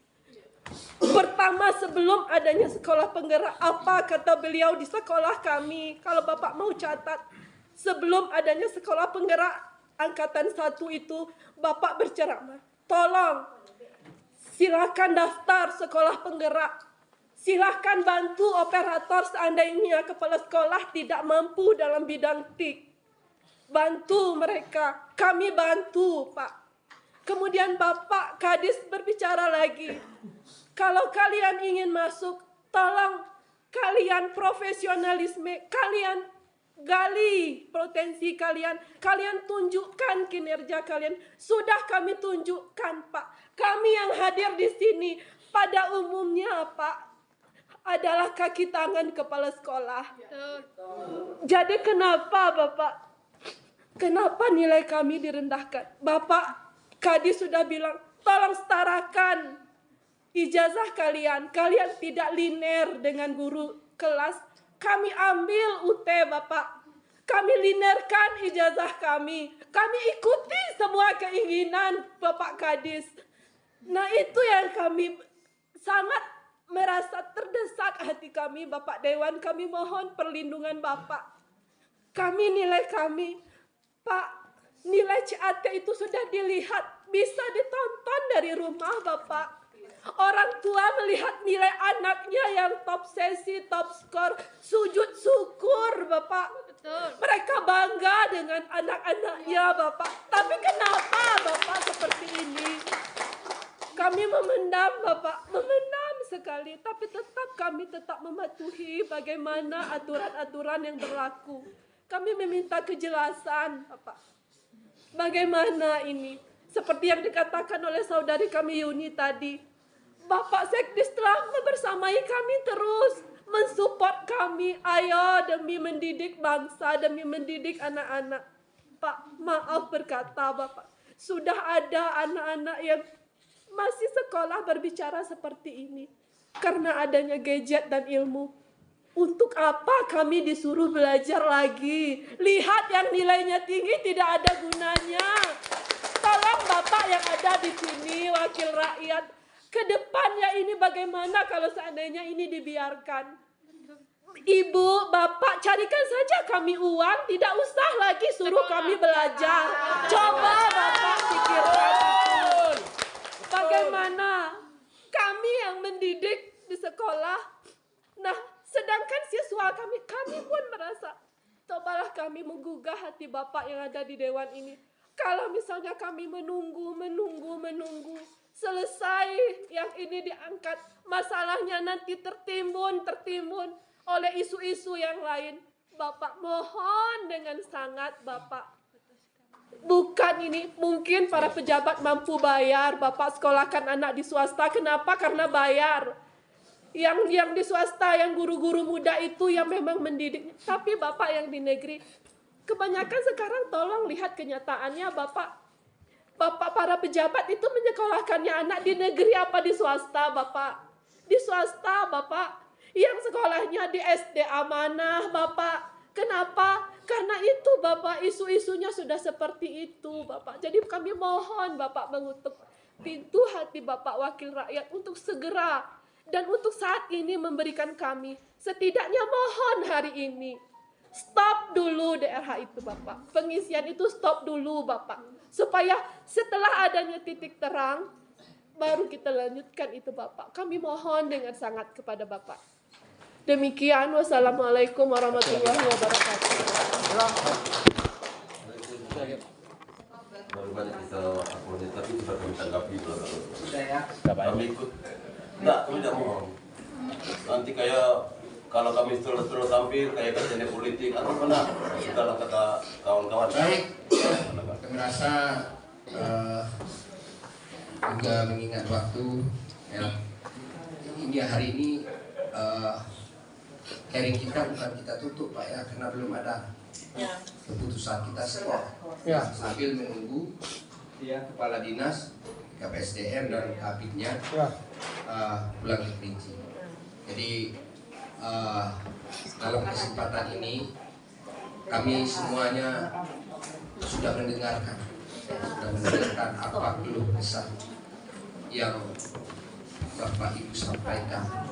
Pertama sebelum adanya sekolah penggerak, apa kata beliau di sekolah kami? Kalau Bapak mau catat, sebelum adanya sekolah penggerak angkatan 1 itu, Bapak berceramah. Tolong, silakan daftar sekolah penggerak. Silahkan bantu operator seandainya kepala sekolah tidak mampu dalam bidang TIK. Bantu mereka, kami bantu Pak. Kemudian Bapak Kadis berbicara lagi. Kalau kalian ingin masuk, tolong kalian profesionalisme, kalian gali potensi kalian, kalian tunjukkan kinerja kalian. Sudah kami tunjukkan Pak. Kami yang hadir di sini pada umumnya Pak adalah kaki tangan kepala sekolah. Jadi kenapa Bapak? Kenapa nilai kami direndahkan? Bapak Kadis sudah bilang, tolong setarakan ijazah kalian. Kalian tidak linear dengan guru kelas. Kami ambil UT Bapak. Kami linearkan ijazah kami. Kami ikuti semua keinginan Bapak Kadis. Nah itu yang kami sangat merasa terdesak hati kami, Bapak Dewan. Kami mohon perlindungan Bapak. Kami nilai kami, Pak, nilai CAT itu sudah dilihat, bisa ditonton dari rumah Bapak. Orang tua melihat nilai anaknya yang top sesi, top skor, sujud syukur Bapak. Mereka bangga dengan anak-anaknya Bapak. Tapi kenapa Bapak seperti ini? Kami memendam Bapak, memendam sekali. Tapi kami tetap mematuhi bagaimana aturan-aturan yang berlaku. Kami meminta kejelasan Bapak. Bagaimana ini? Seperti yang dikatakan oleh saudari kami Yuni tadi. Bapak Sekdis telah membersamai kami terus. Mensupport kami. Ayo demi mendidik bangsa, demi mendidik anak-anak. Pak, maaf berkata Bapak. Sudah ada anak-anak yang masih sekolah berbicara seperti ini. Karena adanya gadget dan ilmu. Untuk apa kami disuruh belajar lagi? Lihat yang nilainya tinggi tidak ada gunanya. Tolong Bapak yang ada di sini, wakil rakyat. Kedepannya ini bagaimana kalau seandainya ini dibiarkan? Ibu, Bapak carikan saja kami uang. Tidak usah lagi suruh kami belajar. Coba Bapak pikirkan itu. Bagaimana kami yang mendidik di sekolah, nah sedangkan siswa kami pun merasa, cobalah kami menggugah hati Bapak yang ada di Dewan ini. Kalau misalnya kami menunggu, selesai yang ini diangkat, masalahnya nanti tertimbun oleh isu-isu yang lain. Bapak mohon dengan sangat Bapak. Bukan ini, mungkin para pejabat mampu bayar, Bapak sekolahkan anak di swasta. Kenapa? Karena bayar. Yang di swasta, yang guru-guru muda itu yang memang mendidik. Tapi Bapak yang di negeri, kebanyakan sekarang tolong lihat kenyataannya Bapak. Bapak para pejabat itu menyekolahkannya anak di negeri apa di swasta Bapak? Di swasta Bapak. Yang sekolahnya di SD amanah Bapak. Kenapa? Karena itu Bapak, isu-isunya sudah seperti itu Bapak. Jadi kami mohon Bapak mengutuk pintu hati Bapak wakil rakyat untuk segera dan untuk saat ini memberikan kami. Setidaknya mohon hari ini. Stop dulu DRH itu Bapak. Pengisian itu stop dulu Bapak. Supaya setelah adanya titik terang, baru kita lanjutkan itu Bapak. Kami mohon dengan sangat kepada Bapak. Demikian, wassalamualaikum warahmatullahi wabarakatuh. Baru banyak kita akomodir, tapi sudah kami tanggapi belum. Sudah ya. Kami ikut. Enggak, kami tidak mau. Nanti kayak kalau kami terus tampil kayak kerjanya politik atau mana? Sudahlah kata kawan-kawan. Baik. Kami rasa juga mengingat waktu ya. Hingga hari ini hearing kita bukan kita tutup Pak ya, karena belum ada keputusan kita semua. Sambil menunggu kepala dinas, KPSDM dan Kabinnya pulang ke Kerinci. Jadi dalam kesempatan ini kami semuanya sudah mendengarkan apa keluh kesah yang Bapak Ibu sampaikan.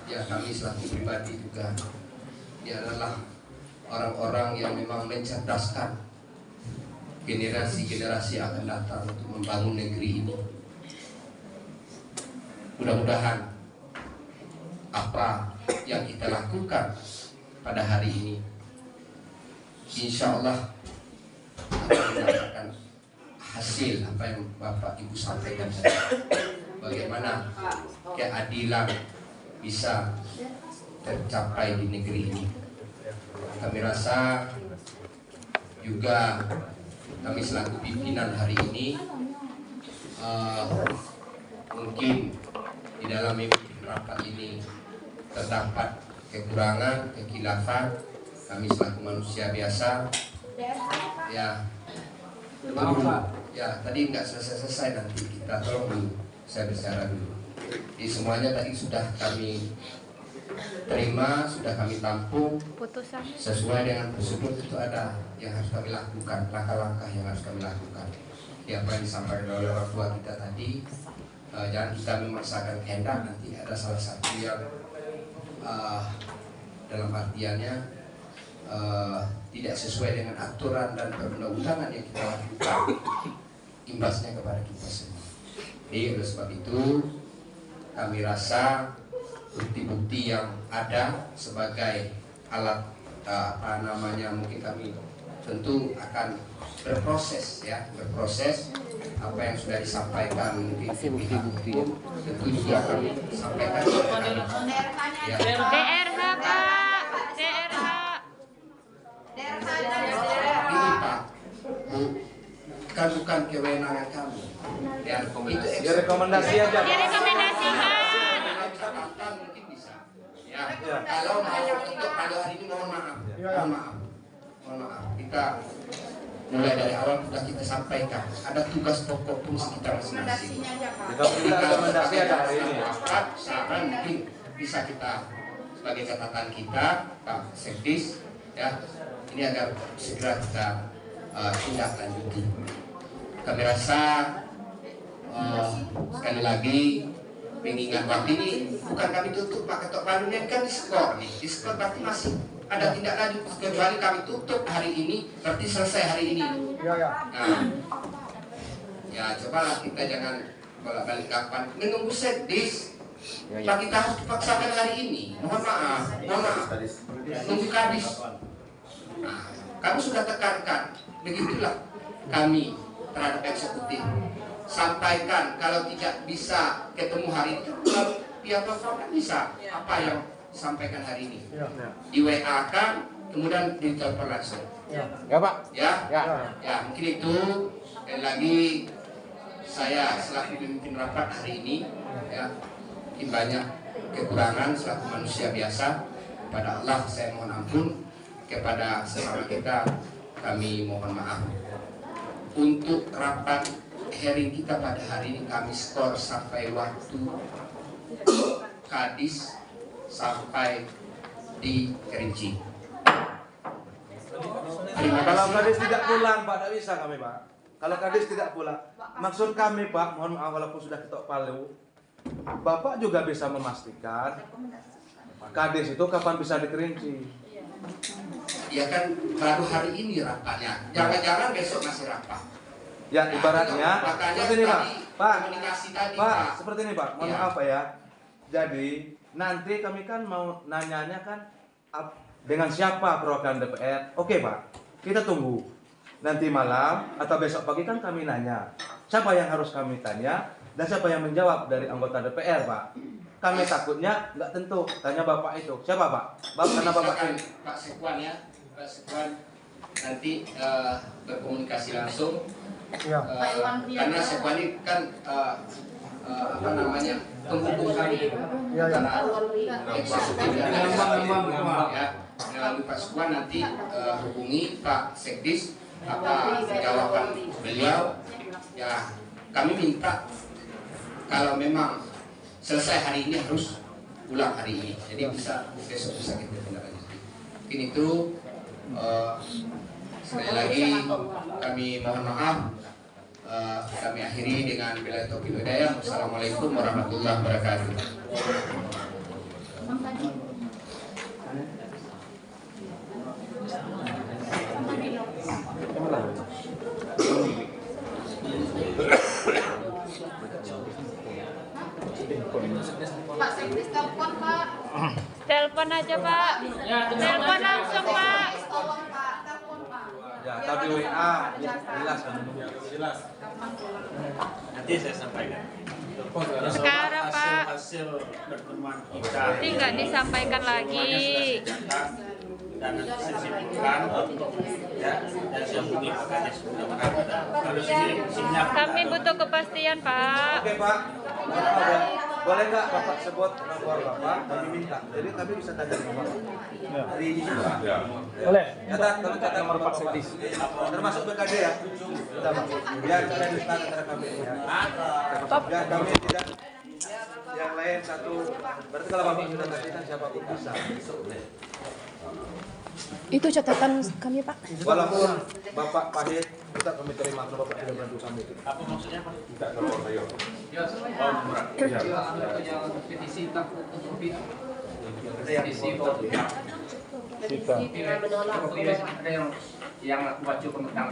Ya, kami selaku pribadi juga dia adalah orang-orang yang memang mencerdaskan generasi-generasi akan datang untuk membangun negeri ini. Mudah-mudahan apa yang kita lakukan pada hari ini, insya Allah akan mendapatkan hasil apa yang Bapak Ibu sampaikan tadi. Bagaimana keadilan bisa tercapai di negeri ini. Kami rasa juga kami selaku pimpinan hari ini mungkin di dalam memimpin rapat ini terdapat kekurangan, kekhilafan. Kami selaku manusia biasa, ya, tadi nggak selesai nanti kita tolong dulu, saya bicara dulu. Jadi semuanya tadi sudah kami terima, sudah kami tampung sesuai dengan prosedur. Itu ada yang harus kami lakukan, langkah-langkah yang harus kami lakukan. Apa yang disampaikan oleh orang tua kita tadi, jangan kita memaksakan kehendak. Nanti ada salah satu yang dalam artiannya tidak sesuai dengan aturan dan perundang-undangan yang kita lakukan, imbasnya kepada kita semua. Jadi oleh sebab itu kami rasa bukti-bukti yang ada sebagai alat mungkin kami tentu akan berproses apa yang sudah disampaikan mungkin bukti-bukti tentu juga kami sampaikan ya. DRH Pak, DRH. Ini Pak, bukan kewenangan kami. Ya, itu rekomendasi aja. Direkomendasikan. Mungkin bisa. Ya, kalau untuk pada hari ini mohon maaf. Kita mulai dari awal sudah kita sampaikan. Ada tugas pokok fungsi kita masing-masing. Kita minta rekomendasi ada hari ini. Saran mungkin bisa kita sebagai catatan kita, Pak Sekdis, ya. Ini agar segera kita tindak lanjuti. Kami rasa sekali lagi mengingat waktu ini bukan kami tutup Pak Ketua Palu, ini kan diskor nih. Diskor berarti masih ada tindak lanjut, kecuali kami tutup hari ini berarti selesai hari ini. Nah, ya cobalah kita jangan bolak-balik kapan menunggu Sekdis. Pak kita harus dipaksakan hari ini. Mohon maaf. Nunggu Kadis. Nah, kamu sudah tekankan, begitulah kami terhadap eksekutif. Sampaikan kalau tidak bisa ketemu hari ini, pihak platform bisa apa yang sampaikan hari ini. Di WA kan, kemudian ditelepon langsung. Ya Pak. Ya mungkin itu. Dan lagi saya selaku pemimpin rapat hari ini, ya mungkin banyak kekurangan selaku manusia biasa. Kepada Allah saya mohon ampun. Kepada sesama kita kami mohon maaf. Untuk rapat hearing kita pada hari ini kami skor sampai waktu Kadis sampai di Kerinci. Kalau Kadis tidak pulang Pak, tidak bisa kami Pak. Kalau Kadis tidak pulang, maksud kami Pak, mohon maaf walaupun sudah ketok palu, Bapak juga bisa memastikan Kadis itu kapan bisa di Kerinci. Ya kan baru hari ini rapatnya. Jangan-jangan besok masih rapat. Ya ibaratnya seperti ini Pak. Komunikasi tadi Pak, seperti ini Pak. Mohon ya. maaf Pak ya. Jadi nanti kami kan mau nanyanya kan dengan siapa perwakilan DPR. Oke Pak, kita tunggu. Nanti malam atau besok pagi kan kami nanya. Siapa yang harus kami tanya dan siapa yang menjawab dari anggota DPR Pak. Kami takutnya nggak tentu. Tanya Bapak itu. Siapa Pak? Karena Bapak Pak Sekwan ya. Pak Sekwan nanti berkomunikasi langsung. Karena Sekwan ini kan penghubung kami. Karena eksekutif ya. Melalui Pak Sekwan nanti hubungi Pak Sekdis apa jawaban beliau. Ya kami minta kalau memang selesai hari ini harus pulang hari ini. Jadi besok bisa kita tindak lanjuti. Mungkin itu sekali lagi kami mohon maaf. Kami akhiri dengan bila taufiq wal hidayah. Wassalamualaikum warahmatullahi wabarakatuh. Pak Sekdes telepon Pak. Telepon aja Pak. Telepon langsung Pak. Tolong Pak, telepon Pak. Ya, tapi WA jelas kan? Jelas. Nanti saya sampaikan. Sekarang Pak. Hasil pertemuan kita. Tidak disampaikan lagi. Dan sisipkan ya, dan saya hubungi Pak Kades mudah-mudahan kalau SIM-nya Kami butuh kepastian Pak. Oke Pak, boleh nggak Bapak sebut nomor Bapak? Kami minta. Jadi kami bisa tanya nomor Bapak. Hari ini juga. Boleh. Catat, tolong catat nomor Pak Sekdes. Termasuk BKD ya. Sudah Pak. Biar cara diskat antara kami ya. Biar kami tidak yang lain satu. Berarti kalau Bapak sudah kasihkan siapapun bisa. Itu catatan kami Pak. Walaupun Bapak pahit, tetap kami terima kalau Bapak tidak bantu kami. apa maksudnya Pak? Tidak nomor saya. Petisi tak ada yang aku baca komentar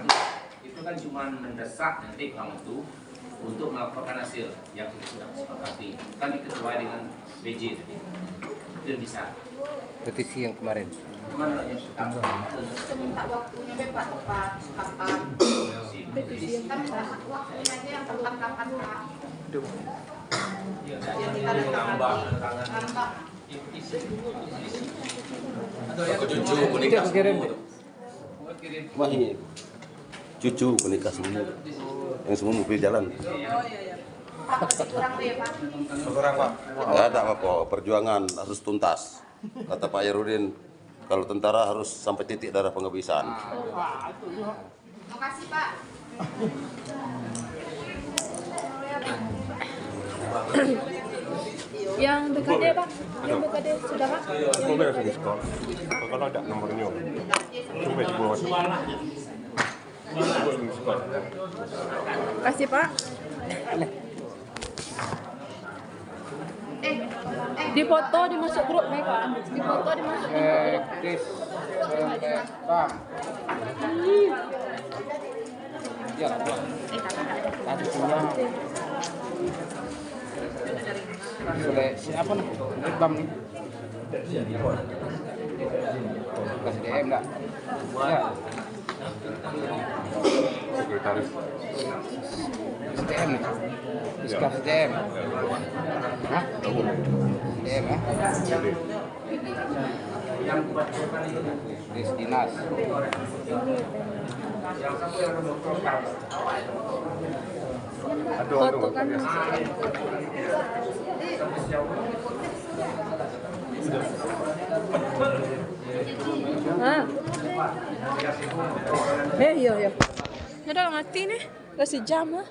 itu kan cuma mendesak nanti kamu itu untuk melaporkan hasil yang sudah disepakati kan diketuai dengan BJ tadi itu bisa Petisi yang kemarin. Gimana yang Minta waktunya Pak tepat kapan. Kita minta waktunya aja yang tepat kapan Pak. Yang kita nambah. Cucu menikah semua. Wah ini cucu menikah semua. Yang semua mobil jalan. Pak, kurang deh Pak. Kurang Pak. Nggak ada apa-apa, perjuangan harus tuntas. Kata Pak Yarudin, kalau tentara harus sampai titik darah penghabisan. Makasih Pak. Yang BKD Pak. Yang BKD sudah Pak. Mobil harus di sekolah. Kalau ada nomornya, coba dibawa. Kasih Pak. Di foto dimasuk grup Pak. Di foto dimasuk grup. Bang. Ya, tadi punya. Boleh siapa nih? Bam nih. Kasih DM enggak? Ya. Sekretaris. DM nih. Kasih DM. Hah? DM ya? Dis dinas. Foto kan. Iya. Ya udah mati nih. Kasih jam lah.